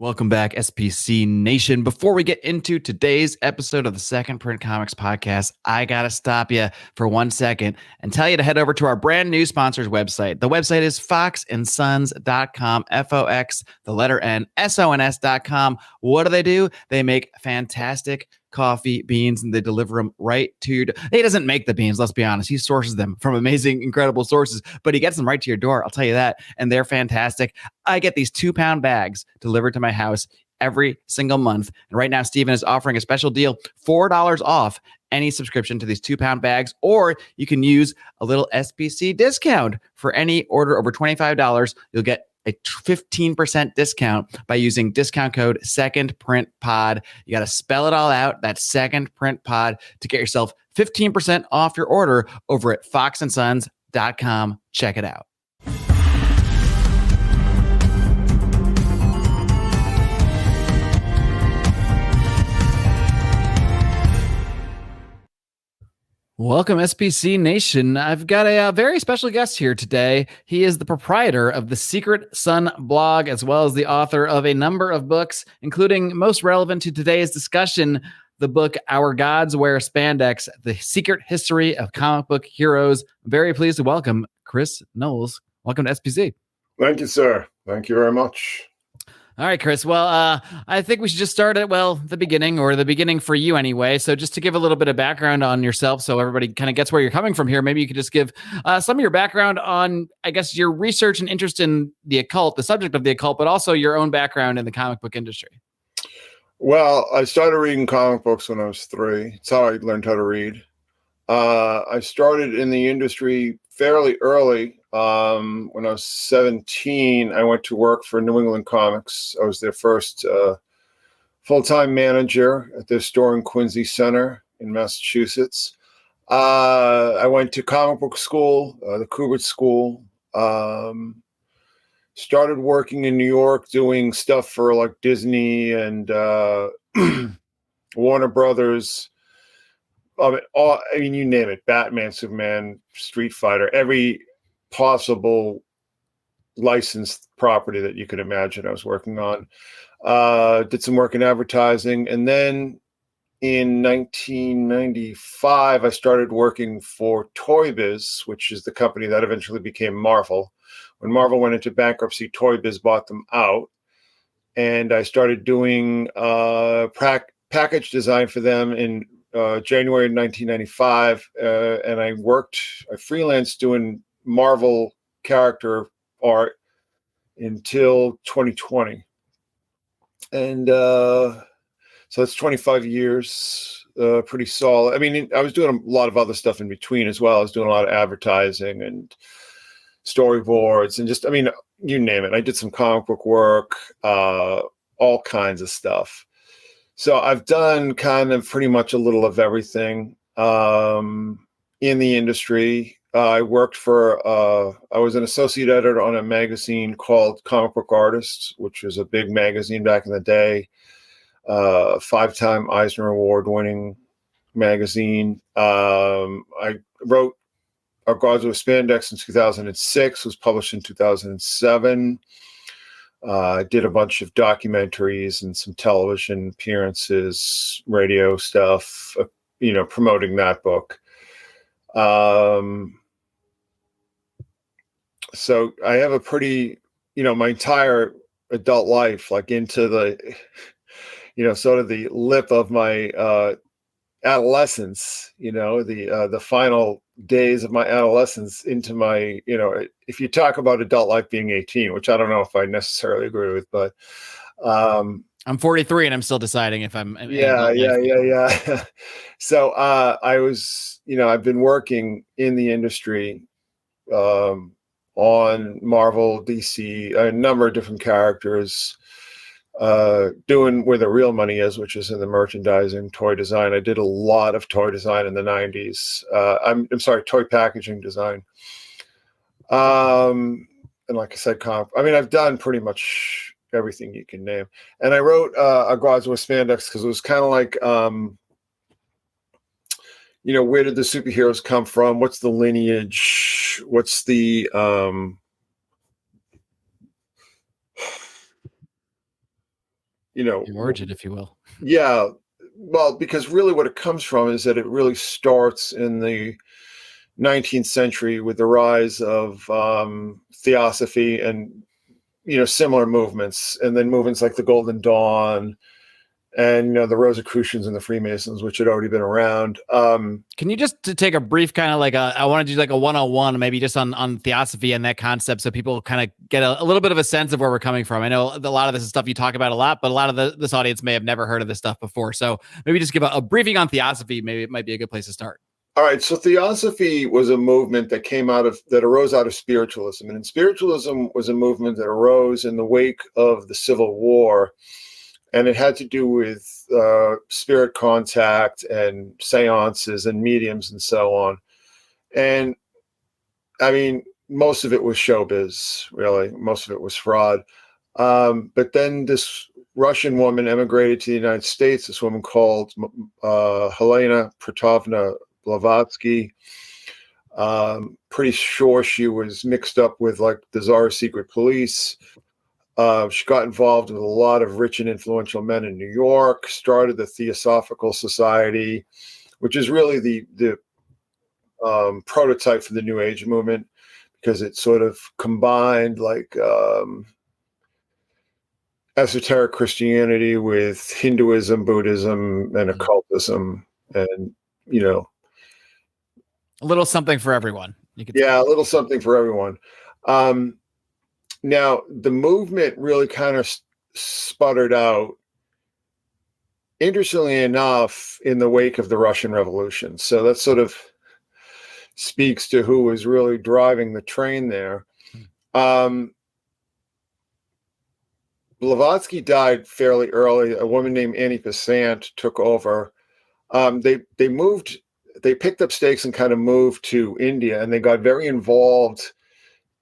Welcome back, SPC Nation. Before we get into today's episode of the Second Print Comics Podcast, I got to stop you for 1 second and tell you to head over to our brand new sponsors website. The website is foxandsons.com, F-O-X, the letter N, S-O-N-S.com. What do? They make fantastic coffee beans, and they deliver them right to your door. He doesn't make the beans, let's be honest. He sources them from amazing, incredible sources, but he gets them right to your door. I'll tell you that. And they're fantastic. I get these 2-pound bags delivered to my house every single month. And right now, Steven is offering a special deal, $4 off any subscription to these 2-pound bags, or you can use a little SPC discount for any order over $25. You'll get a 15% discount by using discount code SecondPrintPod. You got to spell it all out. That's SecondPrintPod to get yourself 15% off your order over at foxandsons.com. Check it out. Welcome, SPC Nation. I've got a very special guest here today. He is the proprietor of the Secret Sun blog, as well as the author of a number of books, including, most relevant to today's discussion, the book Our Gods Wear Spandex, The Secret History of Comic Book Heroes. I'm very pleased to welcome Chris Knowles. Welcome to SPC. Thank you, sir. Thank you very much. All right, Chris. Well, I think we should just start at, the beginning for you anyway. So just to give a little bit of background on yourself so everybody kind of gets where you're coming from here, maybe you could just give some of your background on, I guess, your research and interest in the occult, the subject of the occult, but also your own background in the comic book industry. Well, I started reading comic books when I was 3. It's how I learned how to read. I started in the industry fairly early. When I was 17, I went to work for New England Comics. I was their first full-time manager at their store in Quincy Center in Massachusetts. I went to comic book school, the Kubert School. Started working in New York doing stuff for like Disney and Warner Brothers. You name it, Batman, Superman, Street Fighter, every possible licensed property that you could imagine I was working on. Did some work in advertising. And then in 1995, I started working for Toy Biz, which is the company that eventually became Marvel. When Marvel went into bankruptcy, Toy Biz bought them out. And I started doing package design for them in January 1995, and I freelanced doing Marvel character art until 2020. And so that's 25 years, pretty solid. I mean, I was doing a lot of other stuff in between as well. I was doing a lot of advertising and storyboards and just, you name it. I did some comic book work, all kinds of stuff. So I've done kind of pretty much a little of everything in the industry. I worked I was an associate editor on a magazine called Comic Book Artists, which was a big magazine back in the day, 5-time Eisner Award-winning magazine. I wrote Our Gods Wear Spandex in 2006, was published in 2007. I did a bunch of documentaries and some television appearances, radio stuff, promoting that book. So I have a pretty, my entire adult life, like into the, sort of the lip of my adolescence, the final days of my adolescence into my, if you talk about adult life being 18, which I don't know if I necessarily agree with, but I'm 43 and I'm still deciding if I'm. Yeah. So I was, I've been working in the industry on Marvel, DC, a number of different characters, doing where the real money is, which is in the merchandising, toy design. I did a lot of toy design in the 90s. I'm sorry, toy packaging design. And like I said, I've done pretty much everything you can name. And I wrote Our Gods Wear Spandex because it was kind of like, where did the superheroes come from? What's the lineage? What's the The origin, if you will. Yeah. Well, because really what it comes from is that it really starts in the 19th century with the rise of Theosophy and, similar movements, and then movements like the Golden Dawn and, the Rosicrucians and the Freemasons, which had already been around. Can you just take a brief kind of I want to do like a 101, maybe just on Theosophy and that concept, so people kind of get a little bit of a sense of where we're coming from. I know a lot of this is stuff you talk about a lot, but a lot of this audience may have never heard of this stuff before. So maybe just give a briefing on Theosophy. Maybe it might be a good place to start. All right. So Theosophy was a movement that arose out of spiritualism. And spiritualism was a movement that arose in the wake of the Civil War. And it had to do with spirit contact and seances and mediums and so on. And I mean, most of it was showbiz, really. Most of it was fraud. But then this Russian woman emigrated to the United States, this woman called Helena Pratovna Blavatsky. Pretty sure she was mixed up with like the Tsar's secret police. She got involved with a lot of rich and influential men in New York, started the Theosophical Society, which is really the prototype for the New Age movement, because it sort of combined like esoteric Christianity with Hinduism, Buddhism, and occultism, and a little something for everyone. A little something for everyone. Now, the movement really kind of sputtered out, interestingly enough, in the wake of the Russian Revolution. So that sort of speaks to who was really driving the train there. Blavatsky died fairly early. A woman named Annie Besant took over. They picked up stakes and kind of moved to India, and they got very involved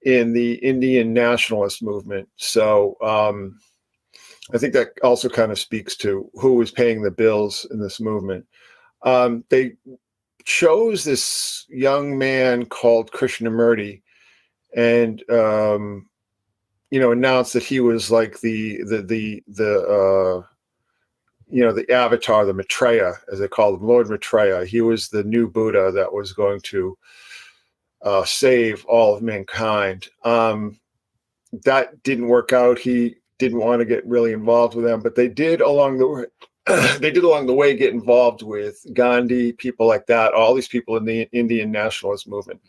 in the Indian nationalist movement. So I think that also kind of speaks to who was paying the bills in this movement. They chose this young man called Krishnamurti, and announced that he was like the avatar, the Maitreya, as they called him, Lord Maitreya. He was the new Buddha that was going to save all of mankind. That didn't work out. He didn't want to get really involved with them, but they did along the way. Get involved with Gandhi, people like that, all these people in the Indian nationalist movement.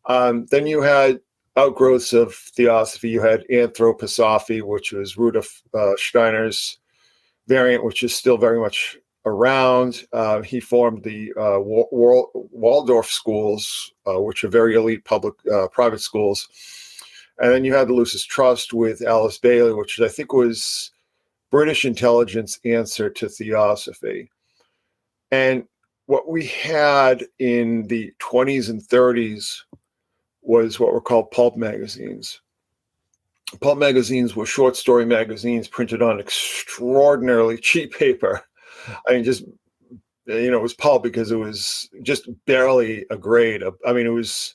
Then you had outgrowths of Theosophy. You had Anthroposophy, which was Rudolf Steiner's variant, which is still very much around. He formed the Waldorf schools, which are very elite private schools. And then you had the Lucis Trust with Alice Bailey, which I think was British intelligence answer to Theosophy. And what we had in the 20s and 30s was what were called pulp magazines. Pulp magazines were short story magazines printed on extraordinarily cheap paper. I mean, just, it was pulp because it was just barely a grade. It was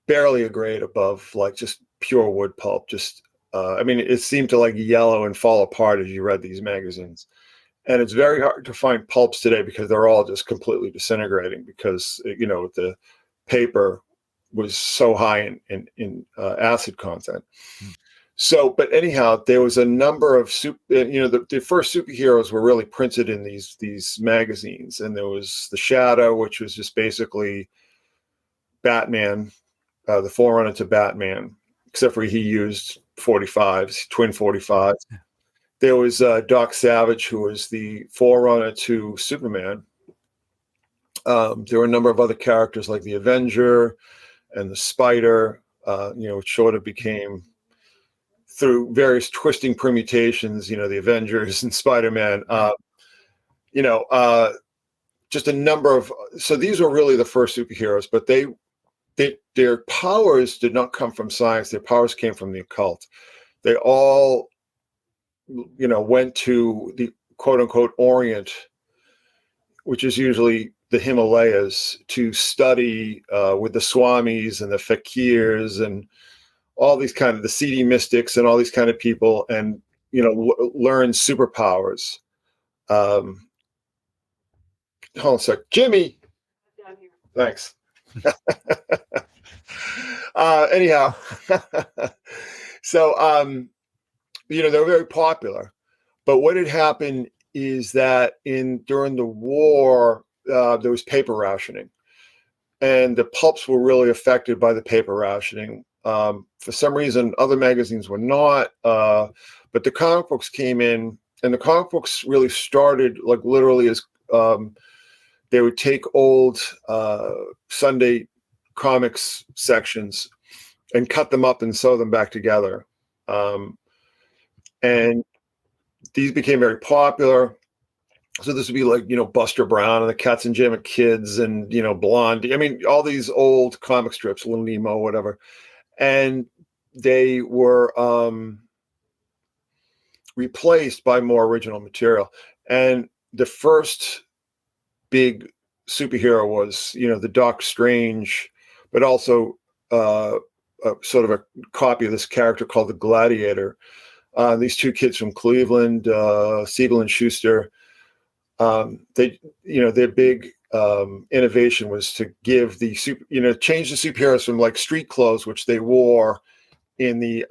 barely a grade above like just pure wood pulp. Just, it seemed to like yellow and fall apart as you read these magazines. And it's very hard to find pulps today because they're all just completely disintegrating because, the paper was so high in acid content. So, but anyhow, there was a number of the first superheroes were really printed in these magazines, and there was the Shadow, which was just basically Batman, the forerunner to Batman, except for he used 45s, twin 45s. There was Doc Savage, who was the forerunner to Superman. There were a number of other characters like the Avenger and the Spider, which sort of became, through various twisting permutations, the Avengers and Spider-Man, just a number of, so these were really the first superheroes, but their powers did not come from science. Their powers came from the occult. They all, went to the quote unquote Orient, which is usually the Himalayas, to study with the Swamis and the Fakirs and all these kind of the seedy mystics and all these kind of people, and learn superpowers. Hold on a sec. Jimmy. Thanks. Anyhow, so, they're very popular. But what had happened is that during the war, there was paper rationing. And the pulps were really affected by the paper rationing. For some reason, other magazines were not. But the comic books came in, and the comic books really started like literally as they would take old Sunday comics sections and cut them up and sew them back together. And these became very popular. So this would be like, Buster Brown and the Katzenjammer Kids and, Blondie. I mean, all these old comic strips, Little Nemo, whatever. And they were replaced by more original material. And the first big superhero was, the Doc Strange, but also sort of a copy of this character called the Gladiator. These two kids from Cleveland, Siegel and Schuster, their big innovation was to give the change the superheroes from like street clothes, which they wore in the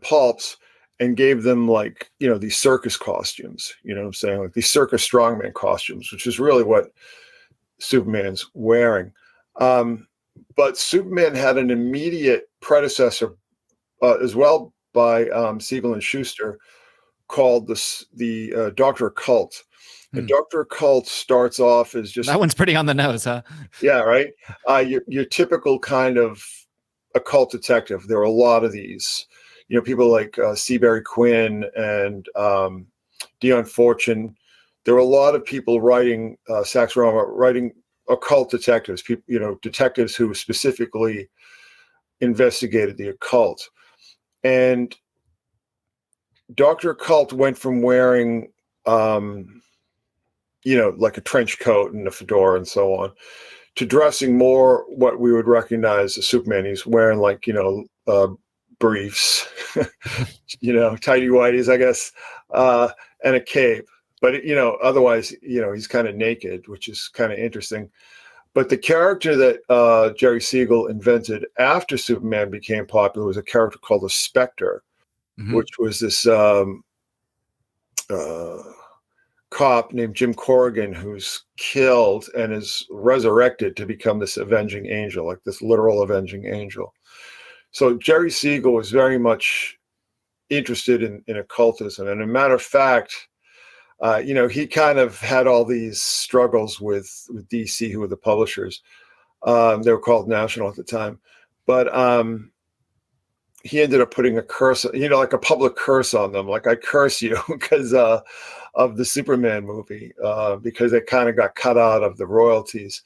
pulps, and gave them like, these circus costumes, what I'm saying? Like these circus strongman costumes, which is really what Superman's wearing. But Superman had an immediate predecessor as well by Siegel and Schuster called the Dr. Occult. And Dr. Occult starts off as just... That one's pretty on the nose, huh? Yeah, right? Your typical kind of occult detective. There are a lot of these. People like Seabury Quinn and Dion Fortune. There were a lot of people writing Sax Roma, writing occult detectives, people, detectives who specifically investigated the occult. And Dr. Occult went from wearing, like a trench coat and a fedora and so on, to dressing more what we would recognize as Superman. He's wearing like, briefs, tidy whities, I guess, and a cape. But, otherwise, he's kind of naked, which is kind of interesting. But the character that Jerry Siegel invented after Superman became popular was a character called the Spectre, which was this cop named Jim Corrigan who's killed and is resurrected to become this avenging angel, like this literal avenging angel. So Jerry Siegel was very much interested in occultism. And as a matter of fact, he kind of had all these struggles with DC, who were the publishers. They were called National at the time. But he ended up putting a curse, like a public curse on them. Like, I curse you because of the Superman movie, because it kind of got cut out of the royalties.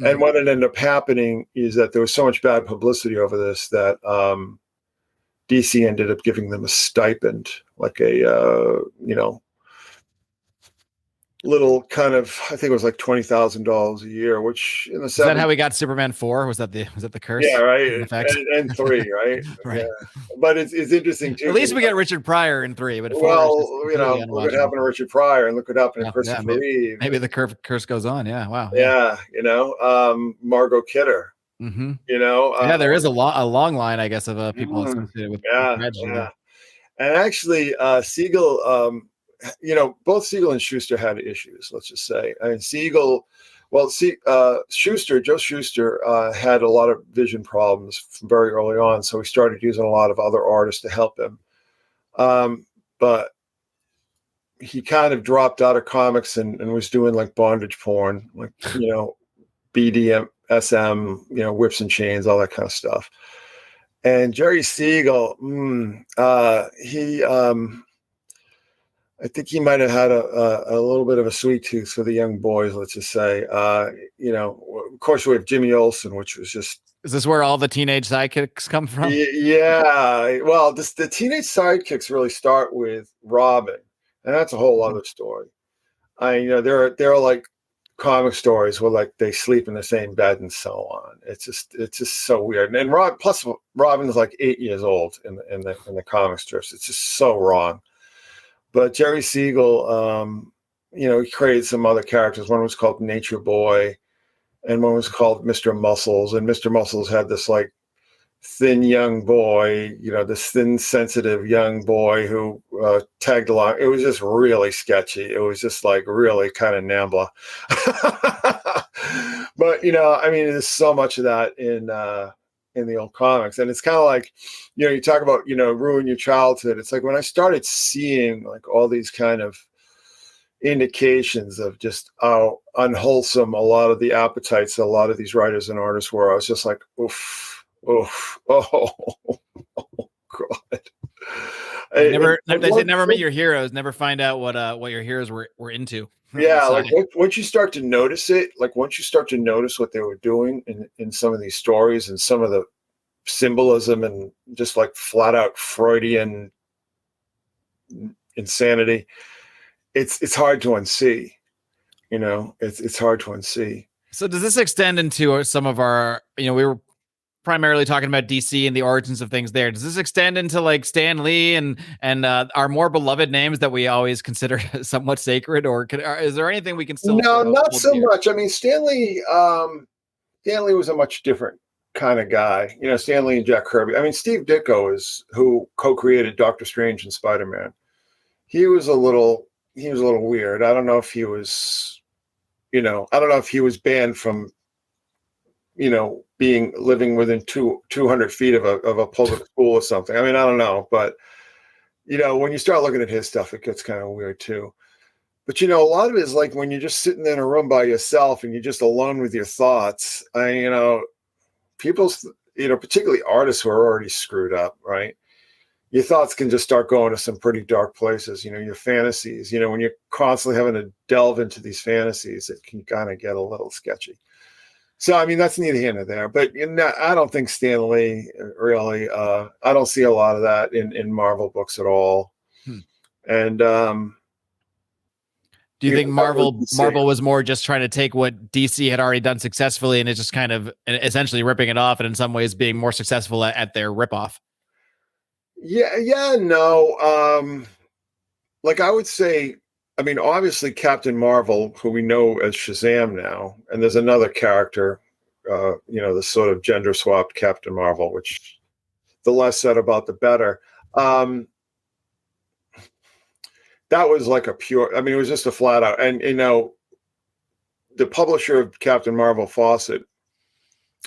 Mm-hmm. And what ended up happening is that there was so much bad publicity over this that DC ended up giving them a stipend, like a, little kind of, I think it was like $20,000 a year, which in the is that how we got Superman 4? Was that the curse? Yeah, right. And 3, right? Right. Yeah. But it's interesting too. At least we get Richard Pryor in 3. But 4 look what happened to Richard Pryor, and look what happened to Christopher Reeve. Maybe the curse goes on. Yeah. Wow. Yeah. Margot Kidder. Mm-hmm. There is a long line, I guess, of people associated with. Yeah. And actually, Siegel. Both Siegel and Schuster had issues, let's just say. And Siegel, Joe Schuster had a lot of vision problems from very early on, so he started using a lot of other artists to help him. But he kind of dropped out of comics and was doing like bondage porn, like, BDM, SM, whips and chains, all that kind of stuff. And Jerry Siegel, I think he might have had a little bit of a sweet tooth for the young boys, let's just say. Of course, we have Jimmy Olsen, which was just... Is this where all the teenage sidekicks come from? Yeah. Well, the teenage sidekicks really start with Robin, and that's a whole other story. There are like comic stories where like they sleep in the same bed and so on. It's just so weird. And Robin's like 8 years old in the comic strips. It's just so wrong. But Jerry Siegel, he created some other characters. One was called Nature Boy, and one was called Mr. Muscles. And Mr. Muscles had this like thin young boy, this thin, sensitive young boy who tagged along. It was just really sketchy. It was just like really kind of NAMBLA. But, there's so much of that in the old comics. And it's kind of like, you talk about, ruin your childhood. It's like when I started seeing like all these kind of indications of just how unwholesome a lot of the appetites a lot of these writers and artists were, I was just like, oof. Oh God! They never meet your heroes. Never find out what your heroes were into. Yeah, like once you start to notice it, like once you start to notice what they were doing in some of these stories and some of the symbolism and just like flat out Freudian insanity, it's hard to unsee. It's hard to unsee. So does this extend into some of our? We were primarily talking about DC and the origins of things there. Does this extend into like Stan Lee and our more beloved names that we always consider somewhat sacred, or is there anything we can still? No, not so much. I mean, Stan Lee was a much different kind of guy. Stan Lee and Jack Kirby. I mean, Steve Ditko who co-created Doctor Strange and Spider-Man. He was a little weird. I don't know if he was, banned from, living within 200 feet of a public school or something. I mean, I don't know, but when you start looking at his stuff, it gets kind of weird too. But a lot of it is like when you're just sitting in a room by yourself and you're just alone with your thoughts. People's, particularly artists who are already screwed up, right? Your thoughts can just start going to some pretty dark places. Your fantasies. When you're constantly having to delve into these fantasies, it can kind of get a little sketchy. So, I mean, that's neither here nor there. But I don't think Stan Lee really, I don't see a lot of that in Marvel books at all. And do you think Marvel was more just trying to take what DC had already done successfully and it's just kind of essentially ripping it off and in some ways being more successful at their ripoff? Yeah, no. Like I would say, I mean, obviously Captain Marvel, who we know as Shazam now, and there's another character, the sort of gender swapped Captain Marvel, which the less said about the better. That was like it was just a flat out, and the publisher of Captain Marvel, Fawcett,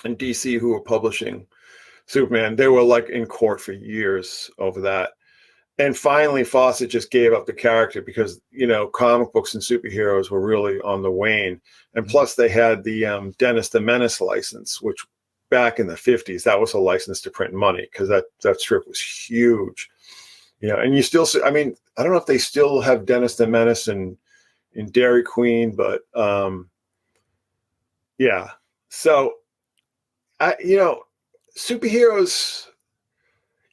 and DC, who were publishing Superman, they were like in court for years over that. And finally, Fawcett just gave up the character because, comic books and superheroes were really on the wane. And plus they had the Dennis the Menace license, which back in the 50s, that was a license to print money because that strip was huge. And you still see, I mean, I don't know if they still have Dennis the Menace in Dairy Queen, but yeah. So, superheroes,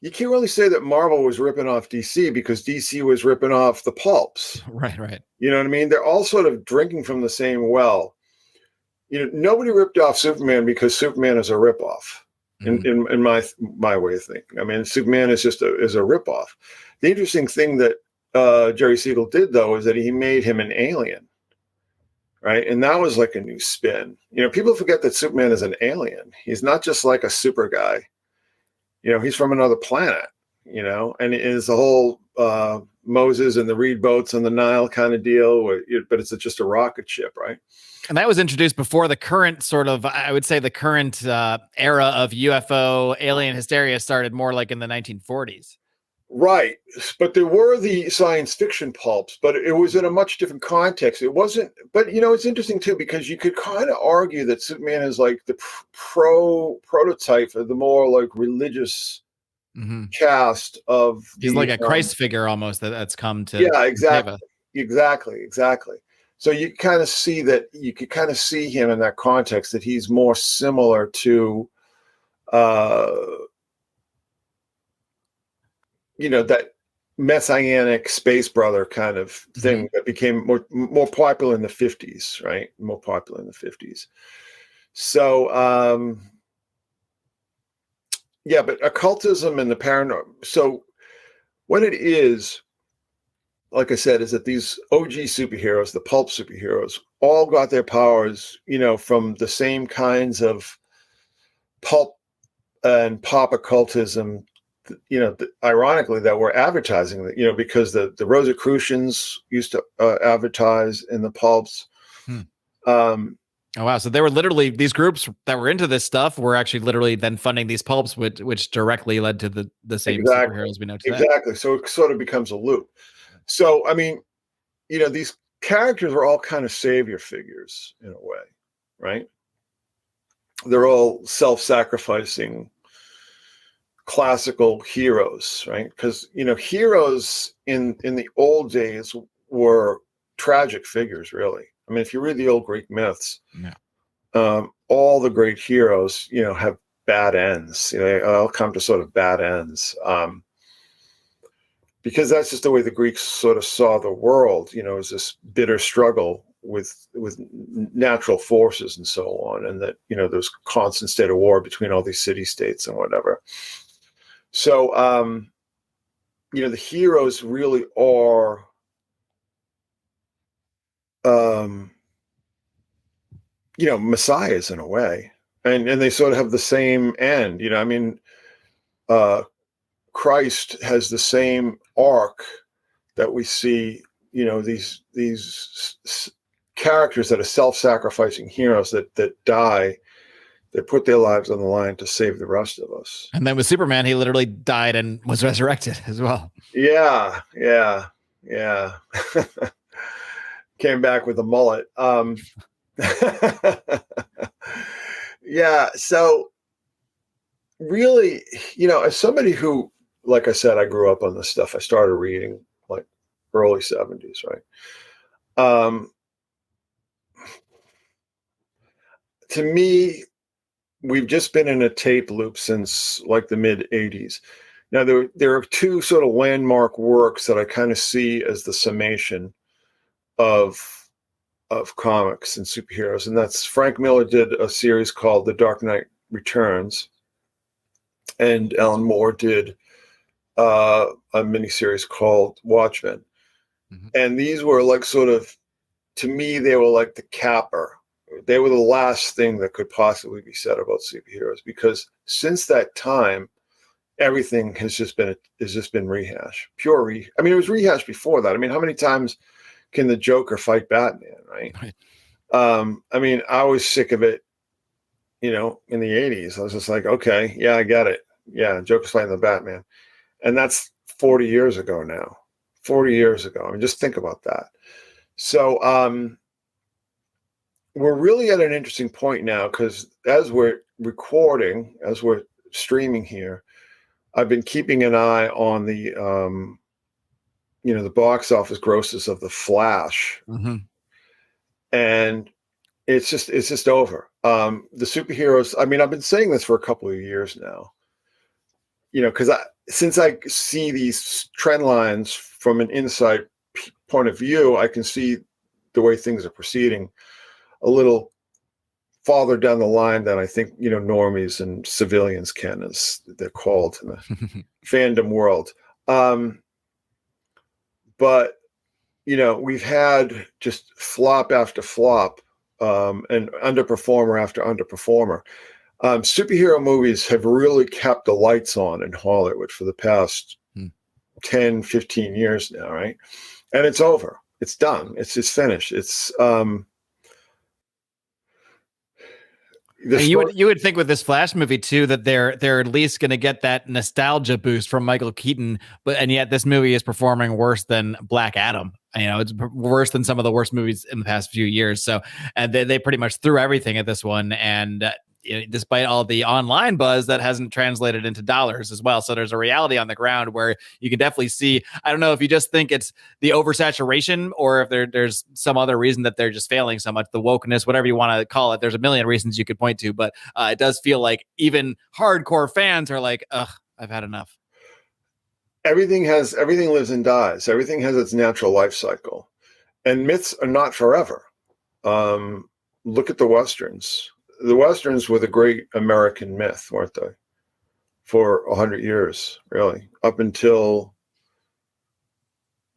you can't really say that Marvel was ripping off DC because DC was ripping off the pulps. Right. You know what I mean? They're all sort of drinking from the same well. Nobody ripped off Superman because Superman is a ripoff. In my way of thinking. I mean, Superman is just a ripoff. The interesting thing that Jerry Siegel did, though, is that he made him an alien. Right. And that was like a new spin. People forget that Superman is an alien. He's not just like a super guy. He's from another planet, and it is the whole Moses and the reed boats on the Nile kind of deal, but it's just a rocket ship, right? And that was introduced before the current sort of, I would say the current era of UFO alien hysteria started more like in the 1940s. Right. But there were the science fiction pulps, but it was in a much different context. It wasn't, but it's interesting too, because you could kind of argue that Superman is like the prototype of the more like religious cast of. He's like a Christ figure almost that's come to. Yeah, exactly. So you kind of see that, you could kind of see him in that context, that he's more similar to, that messianic space brother kind of thing that became more popular in the 50s, right? More popular in the 50s. So, yeah, but occultism and the paranormal. So what it is, like I said, is that these OG superheroes, the pulp superheroes, all got their powers, from the same kinds of pulp and pop occultism, ironically, that we're advertising, because the Rosicrucians used to advertise in the pulps. Oh, wow. So they were literally, these groups that were into this stuff were actually literally then funding these pulps, which directly led to the same superheroes we know today. Exactly. So it sort of becomes a loop. So, I mean, these characters are all kind of savior figures in a way, right? They're all self-sacrificing classical heroes, right? Because, heroes in the old days were tragic figures, really. I mean, if you read the old Greek myths, all the great heroes, have bad ends. They all come to sort of bad ends. Because that's just the way the Greeks sort of saw the world, as this bitter struggle with natural forces and so on. And that, there's constant state of war between all these city-states and whatever. So, the heroes really are, messiahs in a way, and they sort of have the same end. Christ has the same arc that we see. These characters that are self-sacrificing heroes that die, that put their lives on the line to save the rest of us. And then with Superman, he literally died and was resurrected as well. Yeah. Came back with a mullet. Yeah. So really, as somebody who, like I said, I grew up on this stuff. I started reading like early 70s, right? To me, we've just been in a tape loop since like the mid 80s. Now, there are two sort of landmark works that I kind of see as the summation of comics and superheroes. And that's Frank Miller did a series called The Dark Knight Returns. And Alan Moore did a miniseries called Watchmen. And these were like sort of, to me, they were like the capper. They were the last thing that could possibly be said about superheroes, because since that time, everything has just been rehash, I mean, it was rehashed before that. I mean, how many times can the Joker fight Batman, right? I mean, I was sick of it, in the 80s. I was just like, okay, yeah, I get it. Yeah, Joker's fighting the Batman. And that's 40 years ago now. 40 years ago. I mean, just think about that. So we're really at an interesting point now, because as we're recording, as we're streaming here, I've been keeping an eye on the the box office grosses of The Flash. And it's just over. The superheroes, I mean, I've been saying this for a couple of years now, because since I see these trend lines from an inside point of view, I can see the way things are proceeding a little farther down the line than I think, normies and civilians can, as they're called in the fandom world. But, we've had just flop after flop, and underperformer after underperformer. Superhero movies have really kept the lights on in Hollywood for the past 10, 15 years now, right? And it's over. It's done. It's just finished. It's you would think with this Flash movie too that they're at least going to get that nostalgia boost from Michael Keaton, and yet this movie is performing worse than Black Adam. It's worse than some of the worst movies in the past few years. So, and they pretty much threw everything at this one, and despite all the online buzz, that hasn't translated into dollars as well. So there's a reality on the ground where you can definitely see, I don't know if you just think it's the oversaturation or if there's some other reason that they're just failing so much, the wokeness, whatever you want to call it. There's a million reasons you could point to, but it does feel like even hardcore fans are like, ugh, I've had enough. everything lives and dies. Everything has its natural life cycle, and myths are not forever. Look at the Westerns. The Westerns were the great American myth, weren't they? For 100 years, really, up until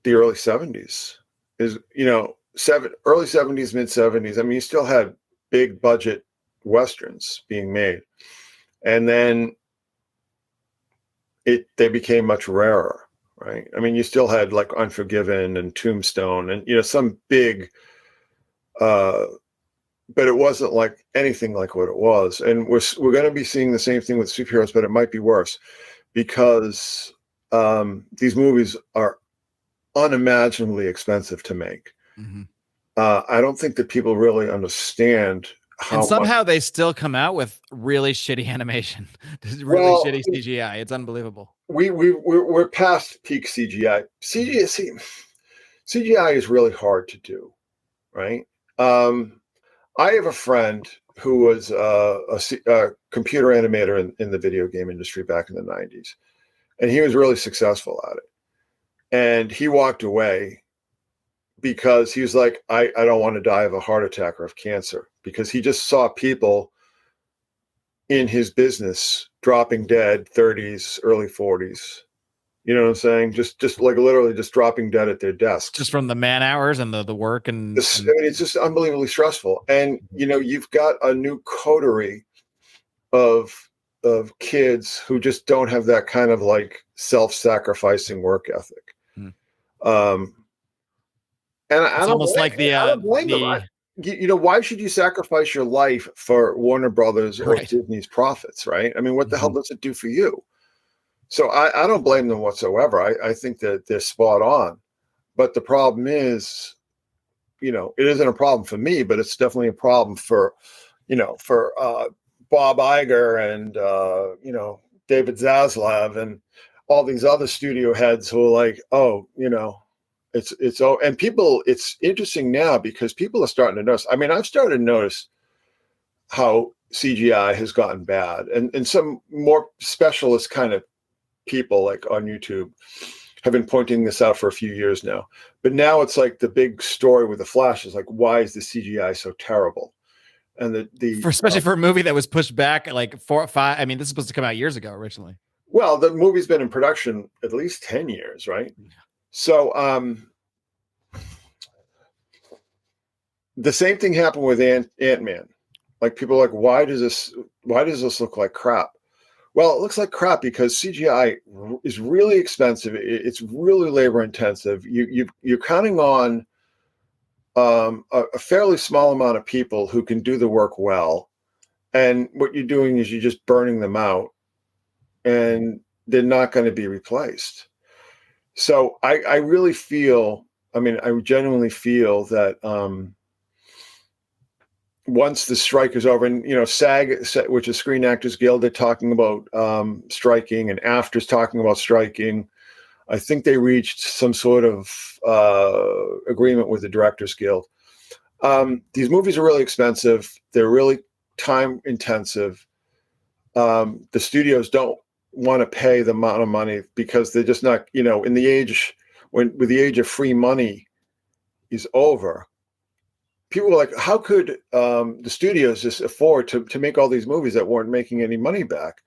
the early 70s. Early 70s, mid 70s. I mean, you still had big budget Westerns being made, and then they became much rarer, right? I mean, you still had like Unforgiven and Tombstone, and some big, but it wasn't like anything like what it was. And we're going to be seeing the same thing with superheroes, but it might be worse because these movies are unimaginably expensive to make. Mm-hmm. I don't think that people really understand how. And somehow they still come out with really shitty animation, shitty CGI. It's unbelievable. We're past peak CGI. CGI is really hard to do, right? I have a friend who was a computer animator in the video game industry back in the 90s, and he was really successful at it. And he walked away because he was like, I don't want to die of a heart attack or of cancer, because he just saw people in his business dropping dead, 30s, early 40s. You know what I'm saying? Just like literally just dropping dead at their desks. Just from the man hours and the work. I mean, it's just unbelievably stressful. And, you've got a new coterie of kids who just don't have that kind of like self-sacrificing work ethic. And it's almost like I don't blame them. Why should you sacrifice your life for Warner Brothers or Disney's profits, right? I mean, what the hell does it do for you? So I don't blame them whatsoever. I think that they're spot on. But the problem is, it isn't a problem for me, but it's definitely a problem for Bob Iger and, David Zaslav and all these other studio heads who are like, and people, it's interesting now because people are starting to notice. I mean, I've started to notice how CGI has gotten bad, and some more specialist kind of people like on YouTube have been pointing this out for a few years now. But now it's like the big story with the Flash is like, why is the CGI so terrible? And especially for a movie that was pushed back like 4 or 5. I mean, this is supposed to come out years ago originally. Well, the movie's been in production at least 10 years, right? Yeah. So the same thing happened with Ant-Man. Like people are like, why does this look like crap? Well, it looks like crap because CGI is really expensive. It's really labor intensive. You're counting on a fairly small amount of people who can do the work well, and what you're doing is you're just burning them out, and they're not going to be replaced. So I really feel, I genuinely feel that once the strike is over, and SAG, which is Screen Actors Guild, they're talking about striking, and AFTRA's talking about striking. I think they reached some sort of agreement with the Directors Guild. These movies are really expensive. They're really time intensive. The studios don't want to pay the amount of money because they're just not, in the age with the age of free money is over. People were like, how could the studios just afford to make all these movies that weren't making any money back,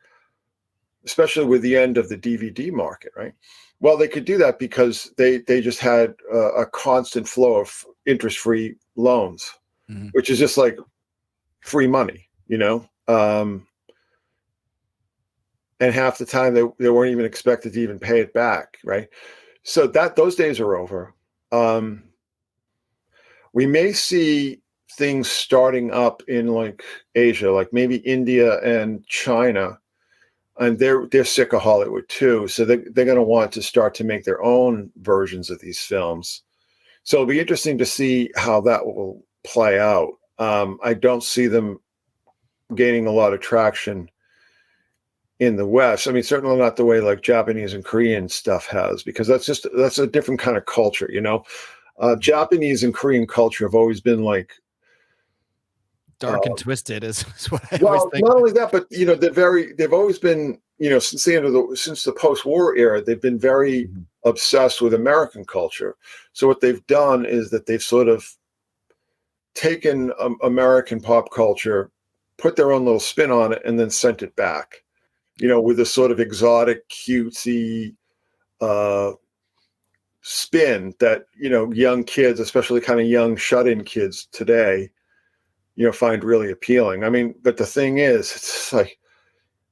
especially with the end of the DVD market, right? Well, they could do that because they just had a constant flow of interest-free loans, which is just like free money, and half the time they weren't even expected to even pay it back, right? So those days are over. We may see things starting up in like Asia, like maybe India and China, and they're sick of Hollywood too. So they're going to want to start to make their own versions of these films. So it'll be interesting to see how that will play out. I don't see them gaining a lot of traction in the West. Certainly not the way like Japanese and Korean stuff has, because that's a different kind of culture, Japanese and Korean culture have always been like dark and twisted is what I always Well, think. not only that, but they've always been, since since the post-war era, they've been very obsessed with American culture. So what they've done is that they've sort of taken American pop culture, put their own little spin on it, and then sent it back, with a sort of exotic, cutesy spin that, young kids, especially kind of young shut-in kids today, find really appealing. I mean, but the thing is, it's like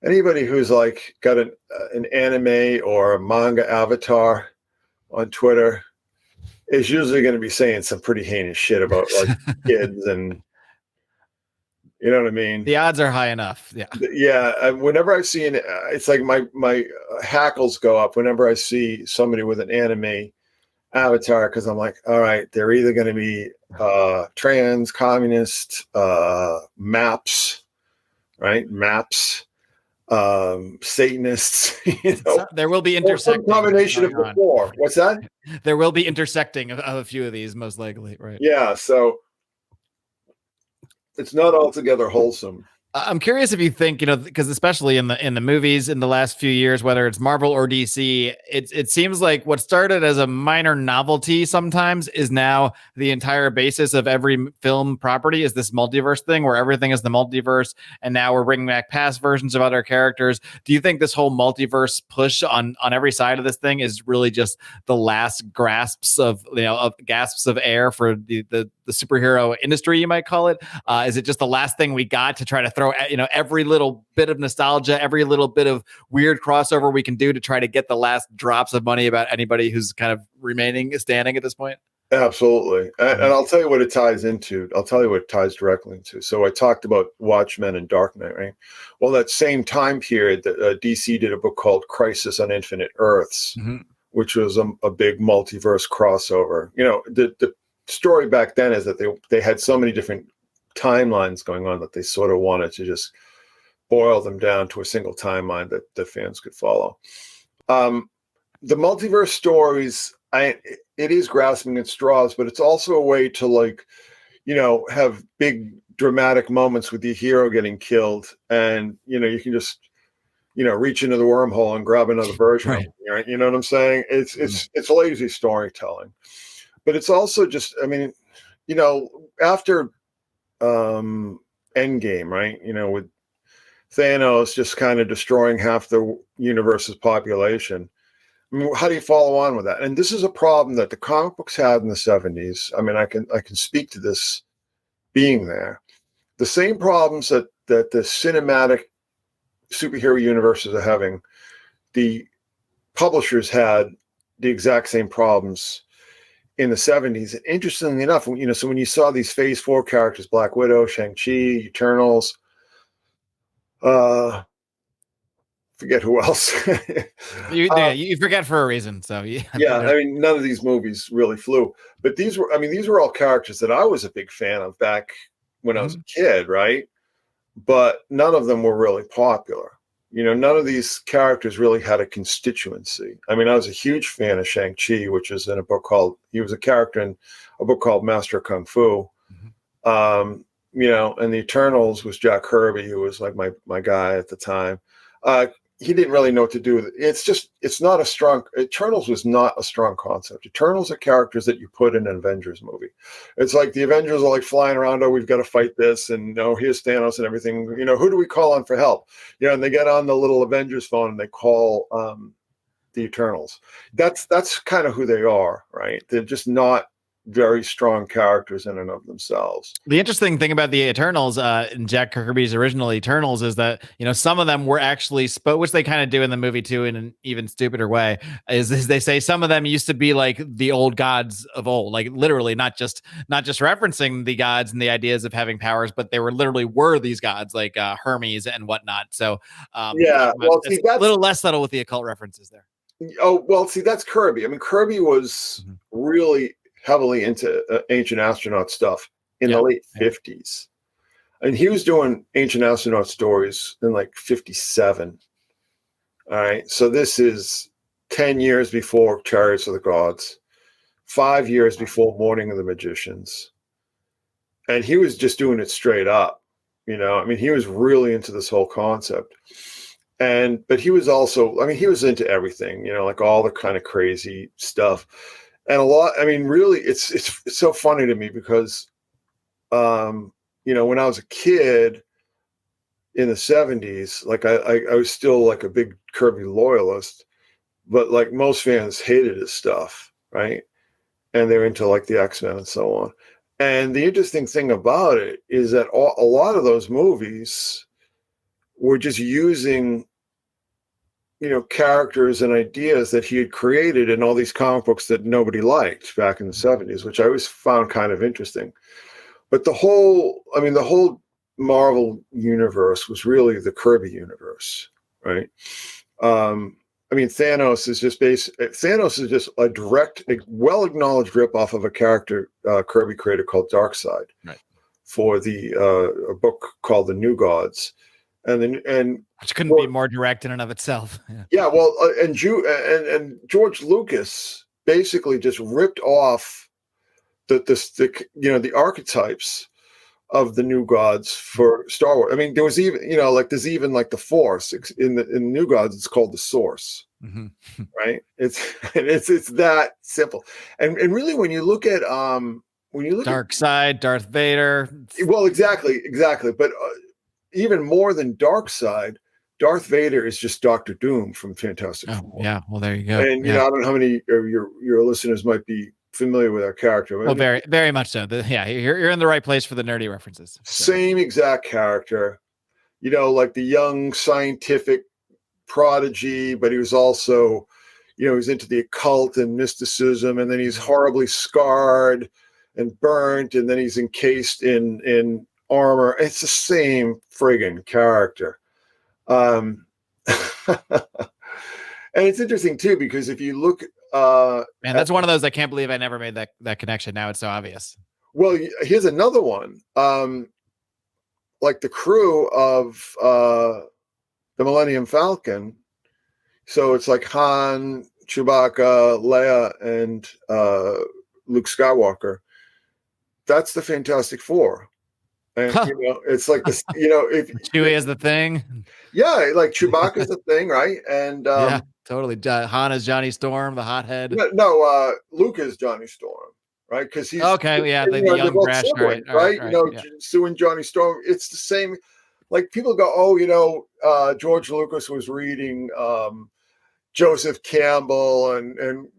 anybody who's like got an anime or a manga avatar on Twitter is usually going to be saying some pretty heinous shit about like kids, and you know what I mean? The odds are high enough. Yeah. Yeah. Whenever I see it's like my hackles go up whenever I see somebody with an anime avatar, because I'm like, all right, they're either going to be trans, communist, maps, right? Maps, Satanists. There will be intersecting. Some combination of the four. What's that? There will be intersecting of a few of these, most likely, right? Yeah. So it's not altogether wholesome. I'm curious if you think, because especially in the movies in the last few years, whether it's Marvel or DC, it seems like what started as a minor novelty sometimes is now the entire basis of every film property is this multiverse thing where everything is the multiverse. And now we're bringing back past versions of other characters. Do you think this whole multiverse push on every side of this thing is really just the last gasps of air for the superhero industry, you might call it? Is it just the last thing we got to try to throw, every little bit of nostalgia, every little bit of weird crossover we can do to try to get the last drops of money about anybody who's kind of remaining standing at this point? Absolutely. And I'll tell you what it ties into. I'll tell you what it ties directly into. So I talked about Watchmen and Dark Knight, right? Well, that same time period, that DC did a book called Crisis on Infinite Earths, which was a big multiverse crossover. The story back then is that they had so many different timelines going on that they sort of wanted to just boil them down to a single timeline that the fans could follow. The multiverse stories, it is grasping at straws, but it's also a way to have big dramatic moments with the hero getting killed, and you can just reach into the wormhole and grab another version of it, right? You know what I'm saying? It's lazy storytelling, but it's also just, after Endgame, right? With Thanos just kind of destroying half the universe's population. I mean, how do you follow on with that? And this is a problem that the comic books had in the 70s. I mean, I can speak to this being there. The same problems that the cinematic superhero universes are having, the publishers had the exact same problems in the 70s. And interestingly enough, so when you saw these Phase 4 characters, Black Widow, Shang-Chi, Eternals, forget who else. You forget for a reason. So yeah. I mean, none of these movies really flew, but these were all characters that I was a big fan of back when I was a kid, right? But none of them were really popular. None of these characters really had a constituency. I mean, I was a huge fan of Shang-Chi, which is he was a character in a book called Master of Kung Fu. And the Eternals was Jack Kirby, who was like my guy at the time. He didn't really know what to do with it. Eternals was not a strong concept. Eternals are characters that you put in an Avengers movie. It's like the Avengers are like flying around, we've got to fight this, and here's Thanos and everything. Who do we call on for help? And they get on the little Avengers phone and they call the Eternals. That's kind of who they are, right? They're just not very strong characters in and of themselves. The interesting thing about the Eternals, in Jack Kirby's original Eternals, is that some of them were actually which they kind of do in the movie too, in an even stupider way. Is they say some of them used to be like the old gods of old, like literally not just referencing the gods and the ideas of having powers, but they were these gods like Hermes and whatnot. So it's a little less subtle with the occult references there. Oh well, see, that's Kirby. I mean, Kirby was really heavily into ancient astronaut stuff in the late 50s. And he was doing ancient astronaut stories in like 57. All right. So this is 10 years before Chariots of the Gods, 5 years before Morning of the Magicians. And he was just doing it straight up. I mean, he was really into this whole concept. But he was also, I mean, he was into everything, like all the kind of crazy stuff. And a lot, I mean, really, it's so funny to me because, when I was a kid in the 70s, like I was still like a big Kirby loyalist, but like most fans hated his stuff, right? And they're into like the X-Men and so on. And the interesting thing about it is that a lot of those movies were just using, characters and ideas that he had created in all these comic books that nobody liked back in the 70s, which I always found kind of interesting. But the whole Marvel universe was really the Kirby universe, right? I mean, Thanos is just a direct, well-acknowledged ripoff of a character Kirby created called Darkseid, right, for a book called The New Gods, and which couldn't be more direct in and of itself. Yeah, well, and George Lucas basically just ripped off the archetypes of the New Gods for Star Wars. I mean, there was even there's even like the Force in the New Gods. It's called the Source, right? It's that simple. And really, when you look at Darkseid, Darth Vader. Well, exactly. But even more than Darkseid, Darth Vader is just Doctor Doom from Fantastic Four. Yeah, well, there you go. And I don't know how many of your listeners might be familiar with our character. Well, very, very much so. You're in the right place for the nerdy references. So. Same exact character, like the young scientific prodigy, but he was also, he's into the occult and mysticism, and then he's horribly scarred and burnt, and then he's encased in armor. It's the same friggin' character. And it's interesting too, because if you look, man, that's one of those I can't believe I never made that connection. Now it's so obvious. Well, here's another one. Like the crew of the Millennium Falcon. So it's like Han, Chewbacca, Leia, and Luke Skywalker. That's the Fantastic Four. And it's like this, if Chewie is the thing. Yeah, like Chewbacca's the thing, right? And yeah, totally. Han is Johnny Storm, the hothead. No, Luke is Johnny Storm, right? Because he's okay. Yeah, the young brash, right? Sue and Johnny Storm. It's the same. Like people go, George Lucas was reading Joseph Campbell and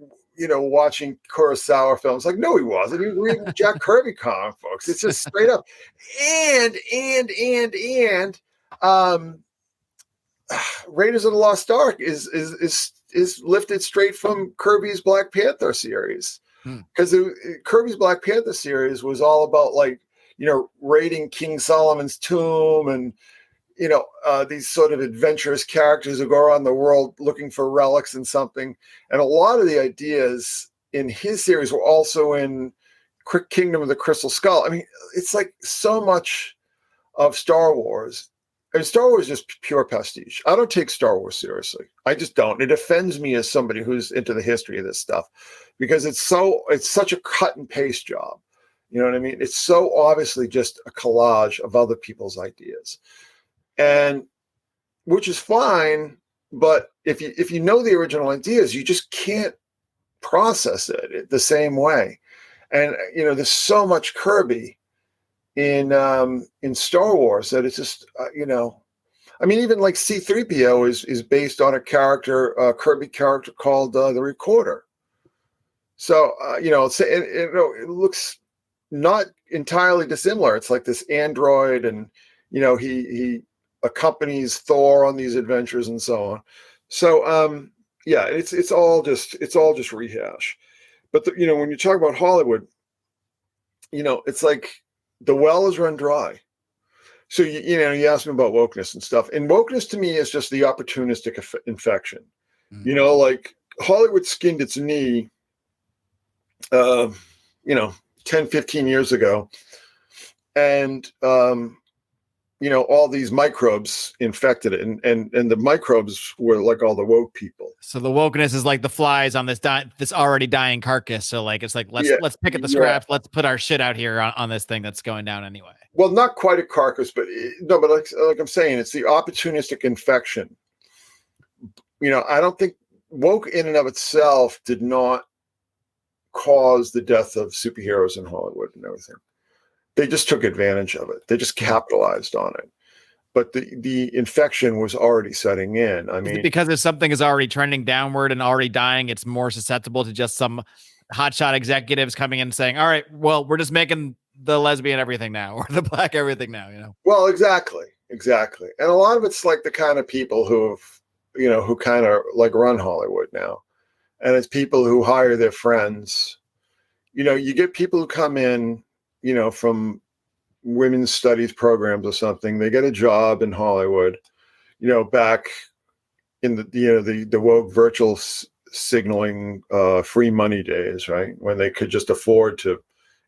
watching Kurosawa films. Like, no, he wasn't. He was reading Jack Kirby comic books. It's just straight up. And Raiders of the Lost Ark is lifted straight from Kirby's Black Panther series, because Kirby's Black Panther series was all about raiding King Solomon's tomb and these sort of adventurous characters who go around the world looking for relics and something. And a lot of the ideas in his series were also in Kingdom of the Crystal Skull. I mean, it's like so much of Star Wars. And Star Wars is just pure pastiche. I don't take Star Wars seriously. I just don't. It offends me as somebody who's into the history of this stuff, because it's such a cut and paste job. You know what I mean? It's so obviously just a collage of other people's ideas. And which is fine, but if you know the original ideas, you just can't process it the same way. And there's so much Kirby in Star Wars that it's just I mean, even like C-3PO is based on a Kirby character called the Recorder. So it looks not entirely dissimilar. It's like this android, and he accompanies Thor on these adventures and so on. So it's all just rehash. But when you talk about Hollywood, it's like the well is run dry. So you asked me about wokeness and stuff, and wokeness to me is just the opportunistic infection. Like Hollywood skinned its knee 10, 15 years ago, and all these microbes infected it, and the microbes were like all the woke people. So the wokeness is like the flies on this already dying carcass. So like it's like let's pick at the scraps. Let's put our shit out here on this thing that's going down anyway. Well, not quite a carcass, but no, but like I'm saying, it's the opportunistic infection. I don't think woke in and of itself did not cause the death of superheroes in Hollywood and everything. They just took advantage of it. They just capitalized on it. But the infection was already setting in. I mean, because if something is already trending downward and already dying, it's more susceptible to just some hotshot executives coming in and saying, all right, well, we're just making the lesbian everything now, or the black everything now, Well, exactly. And a lot of it's like the kind of people who kind of like run Hollywood now. And it's people who hire their friends. You get people who come in, from women's studies programs or something. They get a job in Hollywood, back in the woke virtual signaling free money days, right? When they could just afford to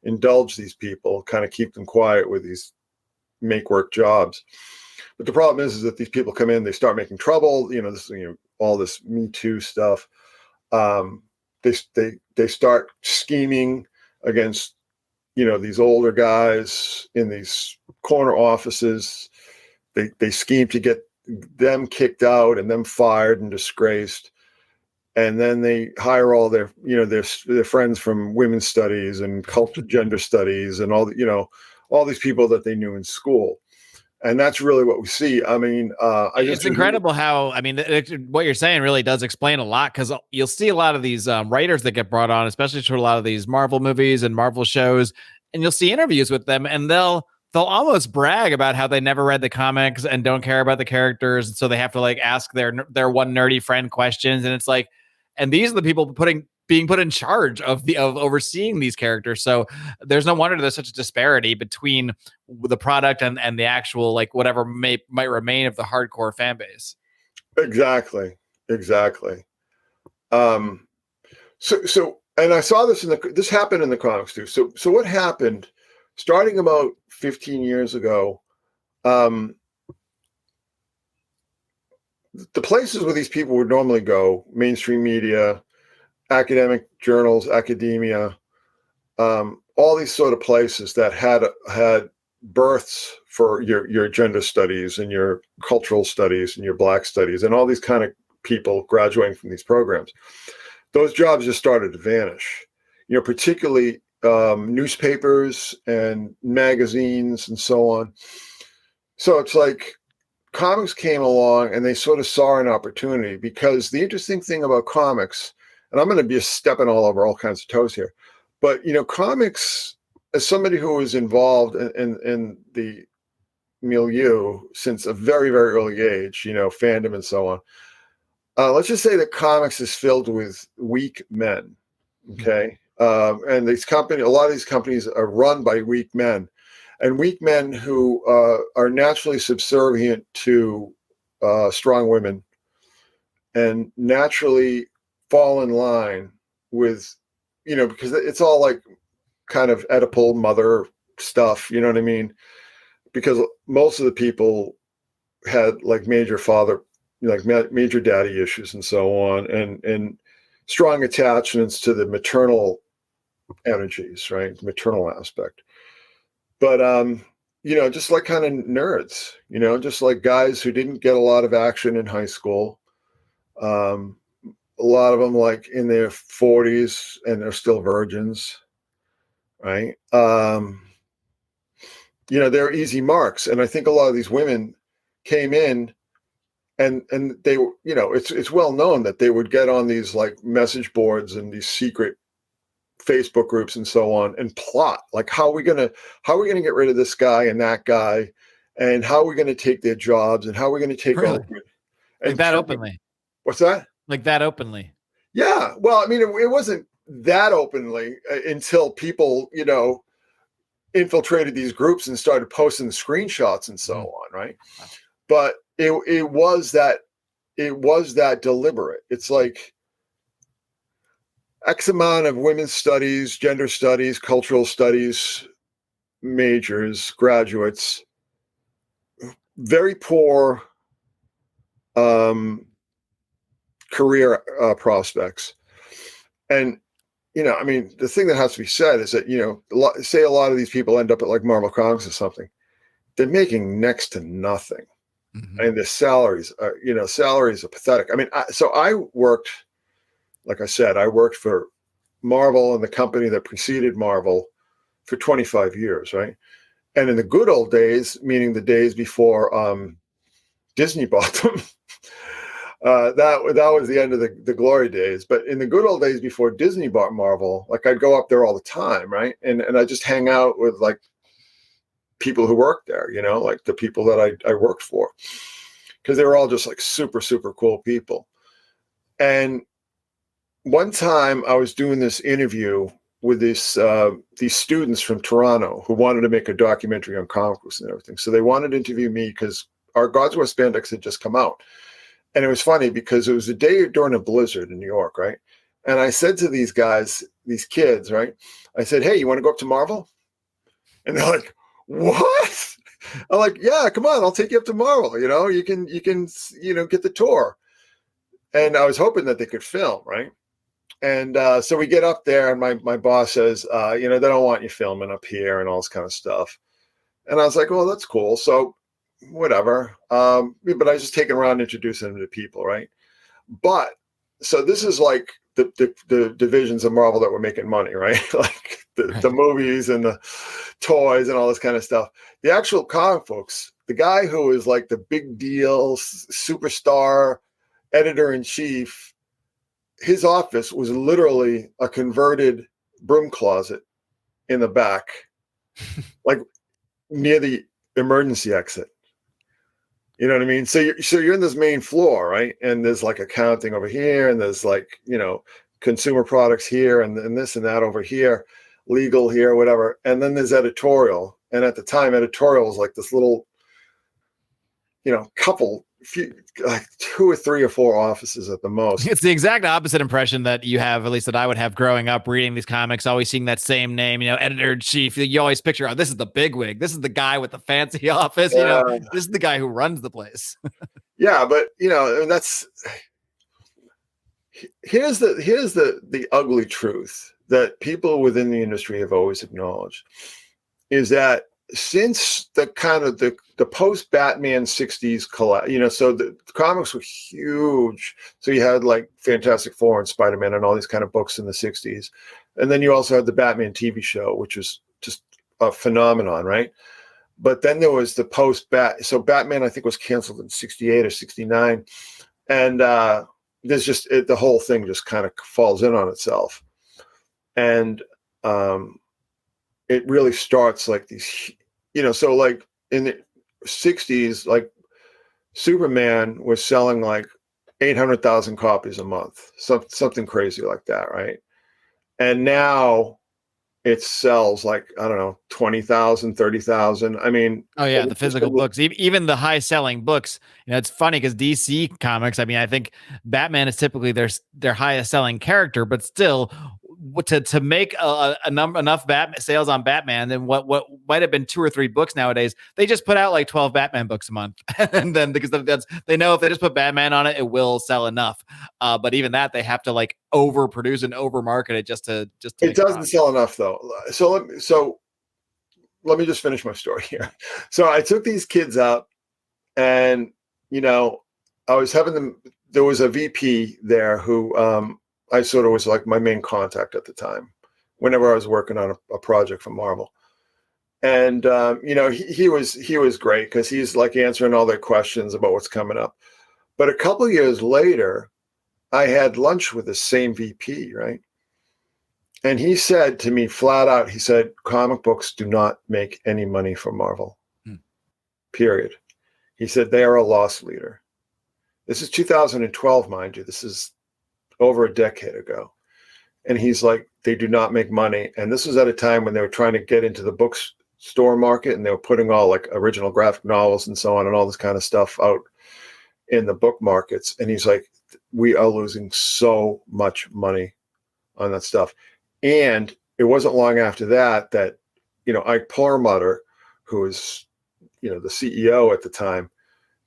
indulge these people, kind of keep them quiet with these make work jobs. But the problem is that these people come in, they start making trouble, all this Me Too stuff. They start scheming against these older guys in these corner offices. They scheme to get them kicked out and them fired and disgraced. And then they hire all their friends from women's studies and gender studies and all these people that they knew in school. And that's really what we see. I mean, it's incredible how, what you're saying really does explain a lot, because you'll see a lot of these writers that get brought on, especially to a lot of these Marvel movies and Marvel shows, and you'll see interviews with them, and they'll almost brag about how they never read the comics and don't care about the characters, and so they have to like ask their one nerdy friend questions, and it's like, and these are the people being put in charge of overseeing these characters. So there's no wonder there's such a disparity between the product and the actual, like, whatever might remain of the hardcore fan base. Exactly. So, and I saw this this happened in the comics too. So what happened starting about 15 years ago, the places where these people would normally go, mainstream media, academic journals, academia, all these sort of places that had births for your gender studies and your cultural studies and your black studies and all these kind of people graduating from these programs. Those jobs just started to vanish, particularly newspapers and magazines and so on. So it's like comics came along and they sort of saw an opportunity, because the interesting thing about comics, and I'm going to be stepping all over all kinds of toes here, but comics, as somebody who was involved in the milieu since a very, very early age, fandom and so on, let's just say that comics is filled with weak men. Okay. And a lot of these companies are run by weak men, and weak men who are naturally subservient to strong women and naturally fall in line with, because it's all like kind of Oedipal mother stuff, you know what I mean? Because most of the people had like major daddy issues and so on, and strong attachments to the maternal energies, right? Maternal aspect. But, just like kind of nerds, just like guys who didn't get a lot of action in high school. A lot of them like in their 40s and they're still virgins, right? They're easy marks. And I think a lot of these women came in and they were, it's well known that they would get on these like message boards and these secret Facebook groups and so on and plot like how are we gonna get rid of this guy and that guy, and how are we gonna take their jobs, and how are we gonna take over like that openly. What's that? Like that openly. Yeah. Well, I mean, it wasn't that openly until people, infiltrated these groups and started posting the screenshots and so on, right? But it was that deliberate. It's like X amount of women's studies, gender studies, cultural studies majors, graduates very poor career prospects. And, I mean, the thing that has to be said is that, say a lot of these people end up at like Marvel Comics or something. They're making next to nothing. Mm-hmm. And the salaries are, salaries are pathetic. I mean, I worked, like I said, I worked for Marvel and the company that preceded Marvel for 25 years, right? And in the good old days, meaning the days before Disney bought them, that was the end of the glory days. But in the good old days before Disney bought Marvel, like I'd go up there all the time, right? And I just hang out with like people who worked there, like the people that I worked for, because they were all just like super, super cool people. And one time I was doing this interview with these students from Toronto who wanted to make a documentary on comic books and everything. So they wanted to interview me because our God's War Spandex had just come out. And it was funny because it was the day during a blizzard in New York, right? And I said to these guys, these kids, right? I said, hey, you want to go up to Marvel? And they're like, what? I'm like, yeah, come on, I'll take you up to Marvel. You can get the tour. And I was hoping that they could film, right? And so we get up there, and my boss says, they don't want you filming up here and all this kind of stuff. And I was like, well, that's cool. So whatever. But I was just taking around introducing them to people, right? But so this is like the divisions of Marvel that were making money, right? Like the movies and the toys and all this kind of stuff. The actual comic books, the guy who is like the big deal superstar editor-in-chief, his office was literally a converted broom closet in the back, like near the emergency exit. You know what I mean? So you're in this main floor, right? And there's like accounting over here, and there's like, consumer products here, and this and that over here, legal here, whatever. And then there's editorial. And at the time, editorial was like this little, like 2 or 3 or 4 offices at the most. It's the exact opposite impression that you have, at least that I would have growing up reading these comics, always seeing that same name, editor-in-chief. You always picture, oh, this is the bigwig. This is the guy with the fancy office. This is the guy who runs the place. Yeah, but that's here's the ugly truth that people within the industry have always acknowledged, is that since the kind of the post-Batman 60s collapse, so the comics were huge. So you had like Fantastic Four and Spider-Man and all these kind of books in the 60s. And then you also had the Batman TV show, which was just a phenomenon, right? But then there was the so Batman, I think, was canceled in 68 or 69. And there's just, the whole thing just kind of falls in on itself. And it really starts like these, so like in the 60s, like Superman was selling like 800,000 copies a month, something crazy like that, right? And now it sells like, I don't know, 20,000, 30,000. I mean, oh yeah, the physical books, even the high selling books. It's funny because DC Comics, I mean, I think Batman is typically their highest selling character, but still, to make enough sales on Batman, then what might have been 2 or 3 books nowadays, they just put out like 12 Batman books a month, and then because they know if they just put Batman on it, it will sell enough. But even that, they have to like overproduce and overmarket it just to. It doesn't sell enough though. So let me just finish my story here. So I took these kids out, and I was having them. There was a VP there who I sort of was like my main contact at the time, whenever I was working on a project for Marvel. And he was great because he's like answering all their questions about what's coming up. But a couple of years later, I had lunch with the same VP, right? And he said to me flat out, he said, comic books do not make any money for Marvel, period. He said, they are a loss leader. This is 2012, mind you. This is over a decade ago. And he's like, they do not make money. And this was at a time when they were trying to get into the bookstore market, and they were putting all like original graphic novels and so on and all this kind of stuff out in the book markets. And he's like, we are losing so much money on that stuff. And it wasn't long after that Ike Perlmutter, who is the CEO at the time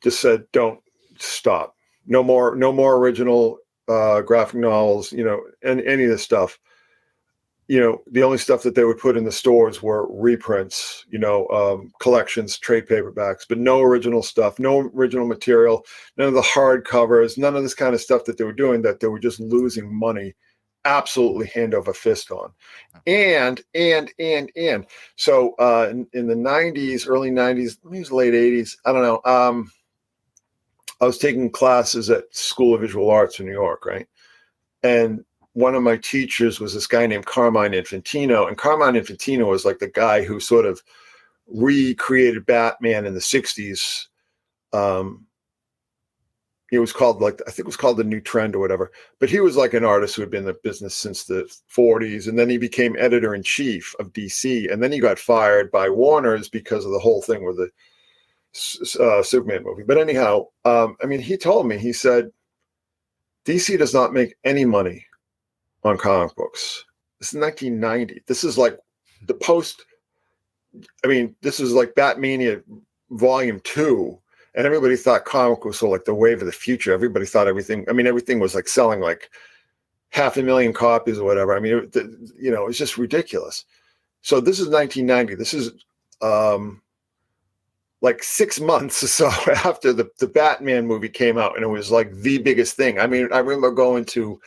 just said, don't stop. No more original graphic novels, and any of this stuff. The only stuff that they would put in the stores were reprints, collections, trade paperbacks, but no original stuff, no original material, none of the hard covers, none of this kind of stuff that they were doing, that they were just losing money absolutely hand over fist on. And so in the 90s, early 90s, maybe late 80s, I don't know. I was taking classes at School of Visual Arts in New York, right? And one of my teachers was this guy named Carmine Infantino. And Carmine Infantino was like the guy who sort of recreated Batman in the 60s. It was called I think it was called the New Trend or whatever. But he was like an artist who had been in the business since the 40s. And then he became editor-in-chief of DC. And then he got fired by Warner's because of the whole thing with the Superman movie. But anyhow, he told me, he said, DC does not make any money on comic books. This is 1990. This is like the this is like Batmania Volume 2, and everybody thought comic books were like the wave of the future. Everybody thought everything was like selling like 500,000 copies or whatever. It's just ridiculous. So this is 1990. This is like 6 months or so after the Batman movie came out, and it was like the biggest thing. I remember going to